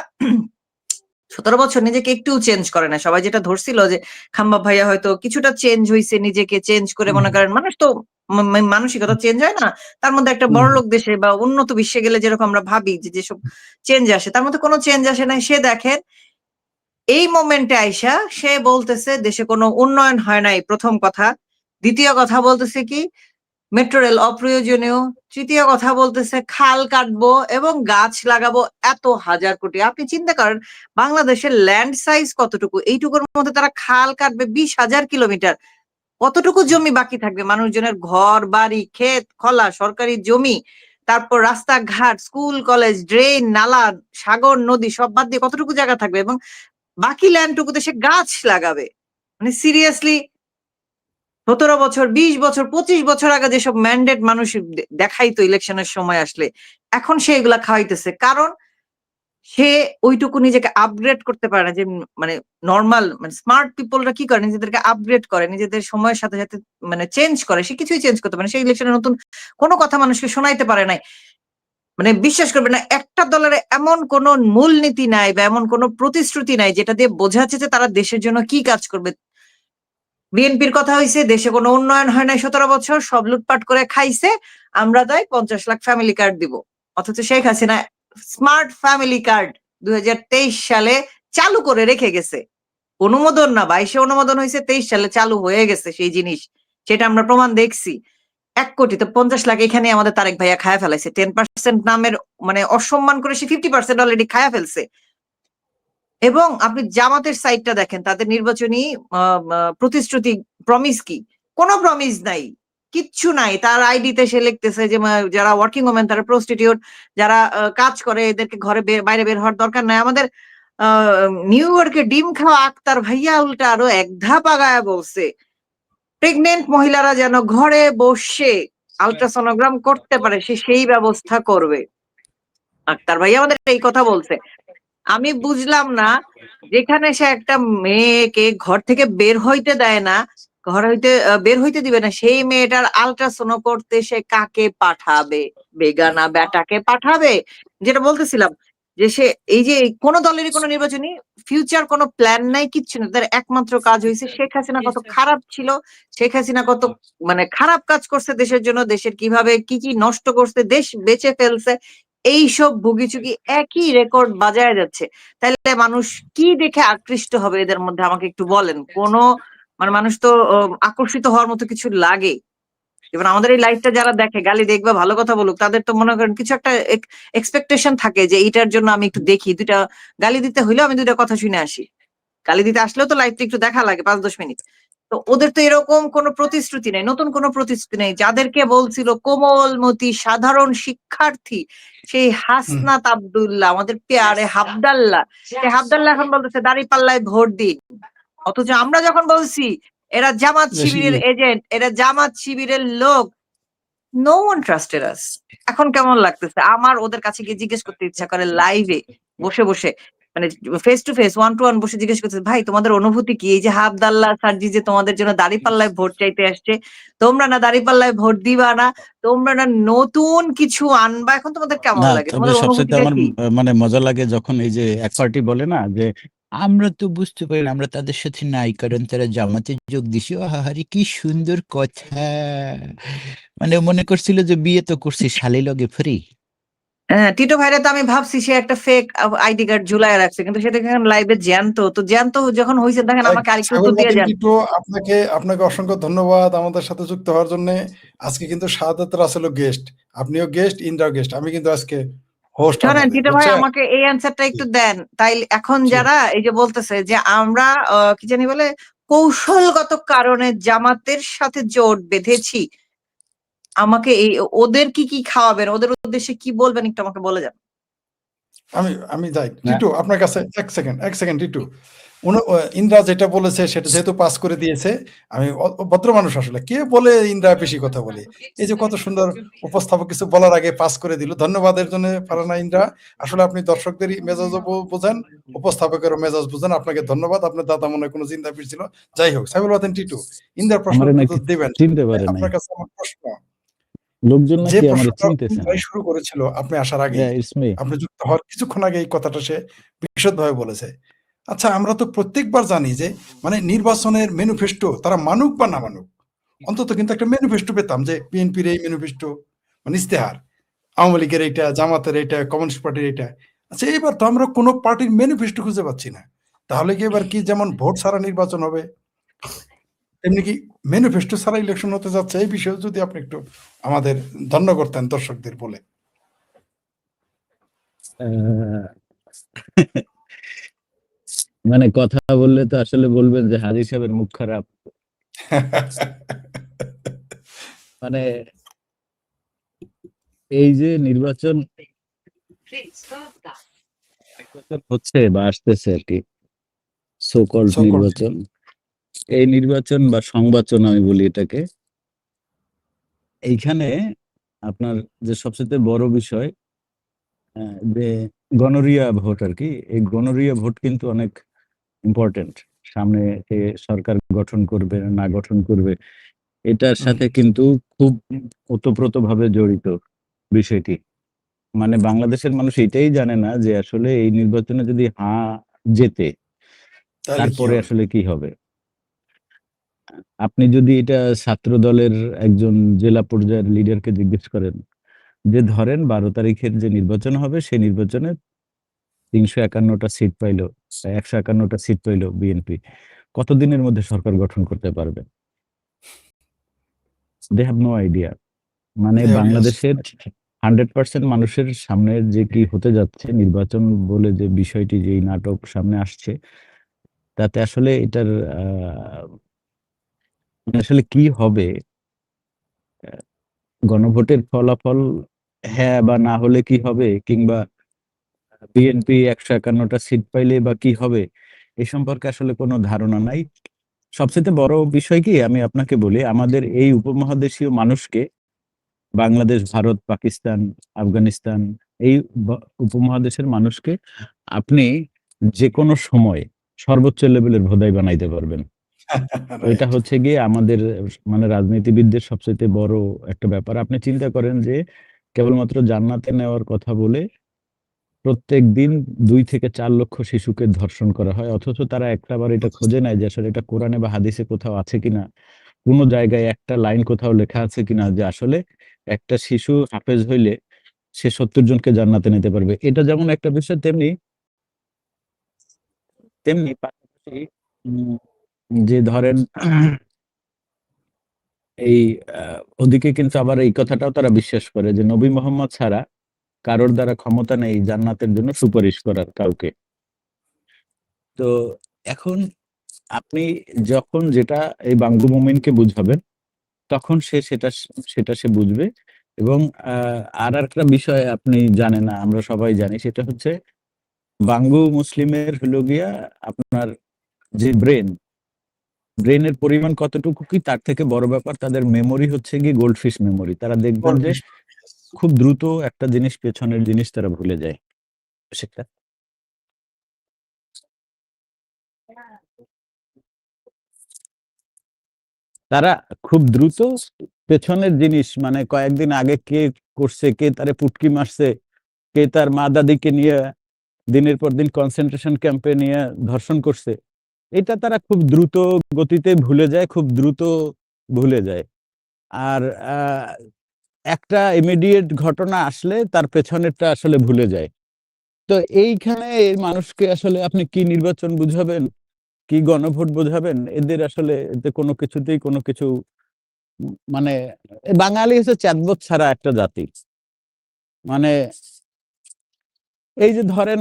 17 বছর নিজেকে একটু চেঞ্জ করে না। সবাই যেটা ধরছিল যে খাম্বা ভাইয়া হয়তো কিছুটা চেঞ্জ হয়েছে, নিজেকে চেঞ্জ করে, মনে করেন মানুষ তো মানসিকতা চেঞ্জ হয় না, তার মধ্যে একটা বড়লোক দেশে বা উন্নত বিশ্বে গেলে যেরকম আমরা ভাবি যে যেসব চেঞ্জ আসে তার মধ্যে কোনো চেঞ্জ আসে না। সে দেখেন এই মোমেন্টে আইসা সে বলতেছে দেশে কোনো উন্নয়ন হয় নাই, প্রথম কথা। দ্বিতীয় কথা বলতেছে কি মেট্রো রেল অপ্রয়োজনীয়। তৃতীয় কথা বলতেছে খাল কাটবো এবং গাছ লাগাবো এত হাজার কোটি। আপনি চিন্তা করেন বাংলাদেশের ল্যান্ড সাইজ কতটুকু, এইটুকুর মধ্যে তারা খাল কাটবে 20,000 কিলোমিটার। কতটুকু জমি বাকি থাকবে মানুষজনের, ঘর বাড়ি ক্ষেত খলা সরকারি জমি, তারপর রাস্তাঘাট স্কুল কলেজ ড্রেন নালা সাগর নদী সব বাদ দিয়ে কতটুকু জায়গা থাকবে? এবং বাকি ল্যান্ডটুকুতে সে গাছ লাগাবে। মানে সিরিয়াসলি 17 বছর 20 বছর 25 বছর আগে যেসব ম্যান্ডেট মানুষ দেখাইতো ইলেকশনের সময় আসলে, এখন সে এগুলা খাওয়াইতেছে। কারণ সে ওইটুকু নিজেকে আপগ্রেড করতে পারে না। যে মানে নর্মাল মানে স্মার্ট পিপলরা কি করে, নিজেদেরকে আপগ্রেড করে, নিজেদের সময়ের সাথে সাথে মানে চেঞ্জ করে। সে কিছুই চেঞ্জ করতে পারে না। সে ইলেকশনে নতুন কোনো কথা মানুষকে শোনাইতে পারে নাই। মানে বিশ্বাস করবে না, একটা দলের এমন কোন মূলনীতি নাই বা এমন কোন প্রতিশ্রুতি নাই যেটা দিয়ে বোঝাচ্ছে যে তারা দেশের জন্য কি কাজ করবে। বিএনপির কথা হয়েছে দেশে কোনো উন্নয়ন হয় নাই 17 বছর, সব লুটপাট করে খাইছে, আমরা তাই 50 লাখ ফ্যামিলি কার্ড দিব। অথচ Sheikh Hasina smart family card 2023 সালে চালু করে রেখে গেছে। অনুমোদন না 22-এ অনুমোদন হয়েছে, 23 সালে চালু হয়ে গেছে সেই জিনিস, সেটা আমরা প্রমাণ দেখছি। 1 কোটি তো 50 লাখ এখানে আমাদের তারেক ভাইয়া খায়া ফেলাইছে। 10% নামের মানে অসম্মান করে সে 50% অলরেডি খায়া ফেলছে। এবং আপনি জামাতের সাইডটা দেখেন, তাদের নির্বাচনী প্রতিশ্রুতি প্রমিস কি? কোনো প্রমিস নাই, কিচ্ছু নাই। তার আইডিতে সে লিখতেছে যে যারা ওয়ার্কিং ওমেন তারা প্রস্টিটিউট, যারা কাজ করে এদেরকে ঘরে বাইরে বের হওয়ার দরকার নাই। আমাদের নিউ ইয়র্কে ডিম খাওয়া আক্তার ভাইয়া উল্টা আরো এক ধাপ আগায়া বলছে প্রেগনেন্ট মহিলারা যেন ঘরে বসে আলট্রাসোনোগ্রাম করতে পারে সে সেই ব্যবস্থা করবে। আক্তার ভাইয়া আমাদের এই কথা বলছে। আমি বুঝলাম না, যেখানে সে একটা মেয়েকে ঘর থেকে বের হইতে দেয় না, ঘর হইতে বের হইতে দিবে না, সেই মেয়েটার আলট্রাসোনো করতে সে কাকে পাঠাবে? বেগানা বেটাকে পাঠাবে। যেটা বলতেছিলাম যে সে এই যে কোন দলেরই কোনো নির্বাচনী ফিউচার কোনো প্ল্যান নাই, কিচ্ছু না, তার একমাত্র কাজ হয়েছে শেখ হাসিনা কত খারাপ ছিল, শেখ হাসিনা কত মানে খারাপ কাজ করছে দেশের জন্য, দেশের কিভাবে কি কি নষ্ট করছে, দেশ বেঁচে ফেলছে, এইসব ভুগিচুগি একই রেকর্ড বাজায় যাচ্ছে। তাহলে মানুষ কি দেখে আকৃষ্ট হবে এদের মধ্যে আমাকে একটু বলেন। কোন মানে মানুষ তো আকর্ষিত হওয়ার মতো কিছু লাগে। যেমন আমাদের এই লাইফটা যারা দেখে, গালি দেখবে ভালো কথা বলুক, তাদের তো মনে করেন কিছু একটা এক্সপেকটেশন থাকে যে এইটার জন্য আমি একটু দেখি, দুইটা গালি দিতে হইলেও আমি দুইটা কথা শুনে আসি। গালি দিতে আসলেও তো লাইফটা একটু দেখা লাগে 5-10 মিনিট। তো ওদের তো এরকম কোনো প্রতিশ্রুতি নেই, নতুন কোনো প্রতিশ্রুতি নেই। যাদেরকে বলছিল কোমলমতি সাধারণ শিক্ষার্থী, সেই হাসনাত আব্দুল্লাহ, আমাদের পেয়ারে হাবদাল্লাহ, সেই হাবদাল্লাহ এখন বলতেছে দাঁড়িপাল্লায় ভোট দিন। অথচ আমরা যখন বলছি এরা জামাত শিবিরের এজেন্ট, এরা জামাত শিবিরের লোক, নো ওয়ান ট্রাস্টেড আস। এখন কেমন লাগতেছে আমার ওদের কাছে গিয়ে জিজ্ঞেস করতে ইচ্ছা করে, লাইভে বসে বসে, মানে ফেস টু ফেস 1-to-1 বসে জিজ্ঞেস করতে, ভাই তোমাদের অনুভূতি কি? এই যে হাবদাল্লাহ সার্জি যে তোমাদের জন্য দাঁড়িপাল্লায় ভোট চাইতে আসছে, তোমরা না দাঁড়িপাল্লায় ভোট দিবা না, তোমরা না নতুন কিছু আনবা, এখন তোমাদের কেমন না, লাগে? তবে তোমাদের সবচেয়ে অনুভূতিটা আমার কি? মানে মজা লাগে যখন এই যে এক পার্টি বলে না যে আমরা তো বুঝতে পারি না, আমরা তাদের সাথে নাই, কারণ তারা জামাতে যোগ দিছে। আহারে কি সুন্দর কথা! মানে মনে করছিল যে বিয়ে তো করছি শালি লগে ফ্রি। হ্যাঁ, টিটো ভাইরা তো আমি ভাবছি সে একটা ফেক আইডি কার্ড ঝুলায় রাখছে, কিন্তু সেটা এখন লাইভে জ্যান্ত। তো জ্যান্ত যখন হয়েছে দেখেন আমাকে আরেকটু উত্তর দিয়ে যান। টিটো, আপনাকে আপনাকে অসংখ্য ধন্যবাদ আমাদের সাথে যুক্ত হওয়ার জন্য। আজকে কিন্তু শাহাদাত রাসেলও গেস্ট, আপনিও গেস্ট, ইন্দ্রাও গেস্ট, আমি কিন্তু আজকে হোস্ট শোনেন আপনাদের, টিটো ভাই, বুঝছেন? আমাকে এই অ্যান্সারটা একটু দেন। তাই এখন জি। যারা এই যে বলতেছে যে আমরা কি জানি বলে কৌশলগত কারণে জামাতের সাথে জোট বেঁধেছি, আমাকে এই ওদের কি কি খাওয়াবেন, ওদের উদ্দেশ্যে কি বলবেন একটু আমাকে বলে যান। আমি আমি যাই না, টিটু আপনার কাছে এক সেকেন্ড টিটু। ইন্দ্রা যেটা বলেছে সেটা যেহেতু পাস করে দিয়েছে, আমি ভদ্র মানুষ, আসলে কে বলে ইন্দ্রা বেশি কথা বলে, এই যে কত সুন্দর উপস্থাপক কিছু বলার আগে পাস করে দিল, ধন্যবাদের জন্য ফারহানা ইন্দ্রা। আসলে আপনি দর্শকদেরই মেজাজও বোঝেন, উপস্থাপকেরও মেজাজ বোঝেন, আপনাকে ধন্যবাদ। আপনার দাদা মনে হয় কোনো চিন্তা ফিরছিল। যাই হোক, সাইবুল বাতেন টিটু, ইন্দ্রার প্রশ্ন আমার নাকি তো দেবেন। চিনতে পারে নাই আপনার কাছে আমার প্রশ্ন, লোকজন, যে নাকি আমার প্রশ্নটা চিনতেছে না। শুরু করেছিল আপনি আসার আগেই, ইটস মি। আপনি যুক্ত হওয়ার কিছুক্ষণ আগে এই কথাটা সে বিশদভাবে বলেছে। আচ্ছা, আমরা তো প্রত্যেকবার জানি যে মানে নির্বাচনের ম্যানিফেস্টো তারা মানুক বা না মানুক, অন্তত কিন্তু একটা ম্যানিফেস্টো পেতাম যে বিএনপির এই ম্যানিফেস্টো, মানে ইস্তেহার, আওয়ামী লীগের এইটা, জামাতের এইটা, কমিউনিস্ট পার্টির এইটা। আচ্ছা, এবার তো আমরা কোনো পার্টির ম্যানিফেস্টো খুঁজে পাচ্ছি না। তাহলে কি এবার কি যেমন ভোট ছাড়া নির্বাচন হবে, তেমনি কি ম্যানিফেস্টো ছাড়া ইলেকশন হতে যাচ্ছে? এই বিষয়ে যদি আপনি একটু আমাদের ধন্য করতেন দর্শকদের বলে। মানে কথা বললে তো আসলে বলবেন যে হাজী সাহেবের মুখ খারাপ। মানে এই যে নির্বাচন হচ্ছে বা আসতেছে আর কি, সো কল্ড So-called নির্বাচন, এই নির্বাচন বা সংবাচন আমি বলি এটাকে, এইখানে আপনার যে সবচেয়ে বড় বিষয় যে গণরিয়া ভোট আর কি, এই গণরিয়া ভোট কিন্তু অনেক ইম্পর্টেন্ট। সামনে যে সরকার গঠন করবে না গঠন করবে, এটার সাথে কিন্তু খুব ওতপ্রোতভাবে জড়িত বিষয়টি। মানে বাংলাদেশের মানুষ এটাই জানে না যে আসলে এই নির্বাচনে যদি হাঁ জেতে তাহলে কি তারপরে হবে? আসলে কি হবে। আপনি যদি এটা ছাত্র দলের একজন জেলা পর্যায়ের লিডারকে জিজ্ঞেস করেন যে ধরেন 12 তারিখের যে নির্বাচন হবে সেই নির্বাচনে 351টা সিট পাইলো, 151টা সিট পাইলো বিএনপি, কতদিনের মধ্যে সরকার গঠন করতে পারবে? They have no idea. মানে They have yes. বাংলাদেশের 100% মানুষের সামনে যে কি হতে যাচ্ছে নির্বাচন বলে যে বিষয়টি, যে এই নাটক সামনে আসছে, তাতে আসলে এটার মানে আসলে কি হবে, গণভোটের ফলাফল হ্যাঁ বা না হলে কি হবে, কিংবা বিএনপি 151টা সিট পাইলে বা কি হবে, এ সম্পর্কে আসলে কোনো ধারণা নাই। সবচেয়ে বড় বিষয় কি আমি আপনাকে বলি, আমাদের এই উপমহাদেশীয় মানুষকে, বাংলাদেশ, ভারত, পাকিস্তান, আফগানিস্তান, এই উপমহাদেশের মানুষকে আপনি যে কোনো সময় সর্বোচ্চ লেভেলের ভোদাই বানাইতে পারবেন। এটা Right. হচ্ছে গিয়ে আমাদের মানে রাজনীতিবিদদের সবচেয়ে বড় একটা ব্যাপার। আপনি চিন্তা করেন যে কেবলমাত্র জান্নাতে নেওয়ার কথা বলে প্রত্যেক দিন 2 থেকে 4 লক্ষ শিশুকে ধর্ষণ করা হয়, অথচ তারা একটাবার এটা খোঁজে নাই যে আসলে এটা কোরআনে বা হাদিসে কোথাও আছে কিনা, কোনো জায়গায় একটা লাইন কোথাও লেখা আছে কিনা যে আসলে একটা শিশু হাফেজ হইলে সে 70 জনকে জান্নাতে নিতে পারবে। এটা যেমন একটা বিষয়, তেমনি পাশাপাশি উম, যে ধরেন এই ওদিকে কিন্তু আবার এই কথাটাও তারা বিশ্বাস করে যে নবী মোহাম্মদ ছাড়া কারোর দ্বারা ক্ষমতা নেই জান্নাতের জন্য সুপারিশ করার কাউকে। তো এখন আপনি যখন যেটা এই বাঙ্গু মুমিনকে বুঝাবেন, তখন সেটা সে বুঝবে। এবং আর একটা বিষয় আপনি জানেন না, আমরা সবাই জানি, সেটা হচ্ছে বাঙ্গু মুসলিমের হলো গিয়া আপনার যে ব্রেনের পরিমাণ কতটুকু কি তার থেকে বড় ব্যাপার তাদের মেমোরি হচ্ছে গিয়ে গোল্ডফিশ মেমোরি। তারা দেখবেন যে খুব দ্রুত একটা জিনিস, পেছনের জিনিস তারা ভুলে যায়। সেটা তারা খুব দ্রুত পেছনের জিনিস, মানে কয়েকদিন আগে কে করছে, কে তারে পুটকি মারছে, কে তার মা দাদিকে নিয়ে দিনের পর দিন কনসেন্ট্রেশন ক্যাম্পে নিয়ে ধর্ষণ করছে, এটা তারা খুব দ্রুত গতিতে ভুলে যায়, খুব দ্রুত ভুলে যায়। আর একটা ইমিডিয়েট ঘটনা আসলে তার পেছনেরটা আসলে ভুলে যায়। তো এইখানে এই মানুষকে আসলে আপনি কি নির্বাচন বুঝাবেন, কি গণভোট বোঝাবেন? এদের আসলে এতে কোনো কিছুতেই কোনো কিছু মানে বাঙালি হচ্ছে চ্যাটবট ছাড়া একটা জাতি। মানে এই যে ধরেন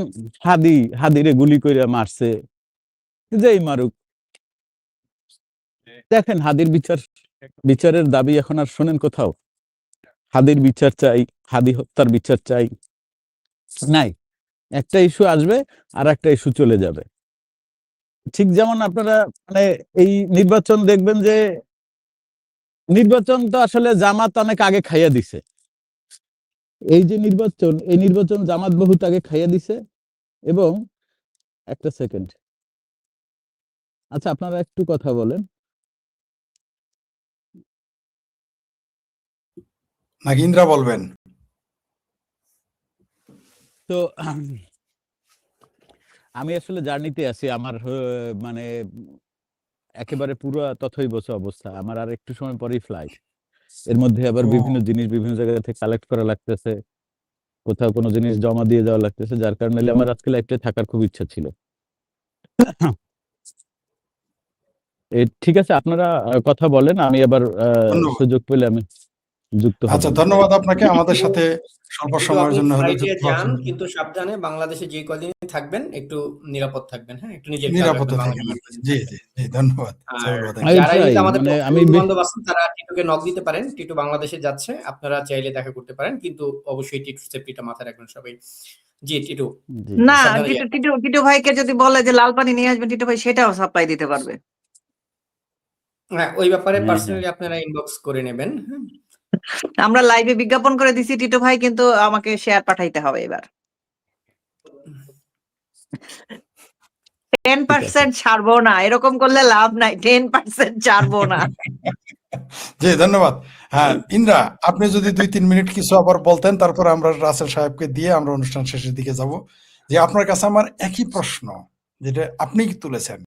হাদিরে গুলি করে মারছে, যেই মারুক, দেখেন হাদির বিচারের দাবি এখন আর শোনেন কোথাও? হাদির বিচার চাই, হাদি হত্যার বিচার চাই, নাই। একটা ইস্যু আসবে আর একটা ইস্যু চলে যাবে। ঠিক যেমন আপনারা মানে এই নির্বাচন দেখবেন যে নির্বাচন তো আসলে জামাত অনেক আগে খাইয়া দিছে। এই নির্বাচন জামাত বহুত আগে খাইয়া দিছে। এবং একটা সেকেন্ড, আচ্ছা আপনারা একটু কথা বলেন। নাকি ইন্দ্রা বলবেন? তো আমি আসলে জার্নিতে আছি, আমার মানে একেবারে পুরো তথৈবচ অবস্থা। আমার আর একটু সময় পরেই ফ্লাইট। এর মধ্যে আবার বিভিন্ন জিনিস বিভিন্ন জায়গা থেকে কালেক্ট করা লাগতেছে, কোথাও কোনো জিনিস জমা দিয়ে দেওয়া লাগতেছে, যার কারণে আমার আজকে লাইফে থাকার খুব ইচ্ছা ছিল। ঠিক আছে, আপনারা কথা বলেন, আমি আবার সুযোগ পেলে আমি যুক্ত হব। আচ্ছা, ধন্যবাদ আপনাকে আমাদের সাথে স্বল্প সময়ের জন্য হলে ফ্লাইটে যুক্ত হওয়ার যান, জন্য। কিন্তু সাবধানে, বাংলাদেশে যে কদিন থাকবেন একটু নিরাপদ থাকবেন, হ্যাঁ, একটু নিজের খেয়াল নিরাপদে রাখবেন থাকেন। বাংলাদেশে জি জি জি, ধন্যবাদ। আর thank you. যারা এমনিতে আমাদের মানে আমি বন্ধু বান্ধব আছেন তারা টিটুকে নক দিতে পারেন। টিটু বাংলাদেশে যাচ্ছে, আপনারা চাইলে দেখা করতে পারেন, কিন্তু অবশ্যই টিটু সেফটিটা মাথায় রাখবেন সবাই। জি টিটু, না, সাবধানে টিটু যান। টিটু টিটু ভাইকে যদি বলে যে লাল পানি নিয়ে আসবেন, টিটু ভাই সেটাও সাপ্লাই দিতে পারবে। হ্যাঁ, ওই ব্যাপারে হ্যাঁ, পার্সোনালি আপনারা ইনবক্স করে নেবেন। হ্যাঁ, আমরা লাইভে বিজ্ঞাপন করে দিছি টিটু ভাই, কিন্তু আমাকে শেয়ার পাঠাইতে হবে এবার। 10% ছাড়বো না, এরকম করলে লাভ নাই। 10% ছাড়বো না। জি, ধন্যবাদ। হ্যাঁ, ইন্দ্রা, আপনি যদি 2-3 মিনিট কিছু আবার বলতেন, তারপর আমরা রাসেল সাহেবকে দিয়ে আমরা অনুষ্ঠান শেষের দিকে যাব। যে আপনার কাছে আমার একই প্রশ্ন, যেটা আপনি তুলেছেন।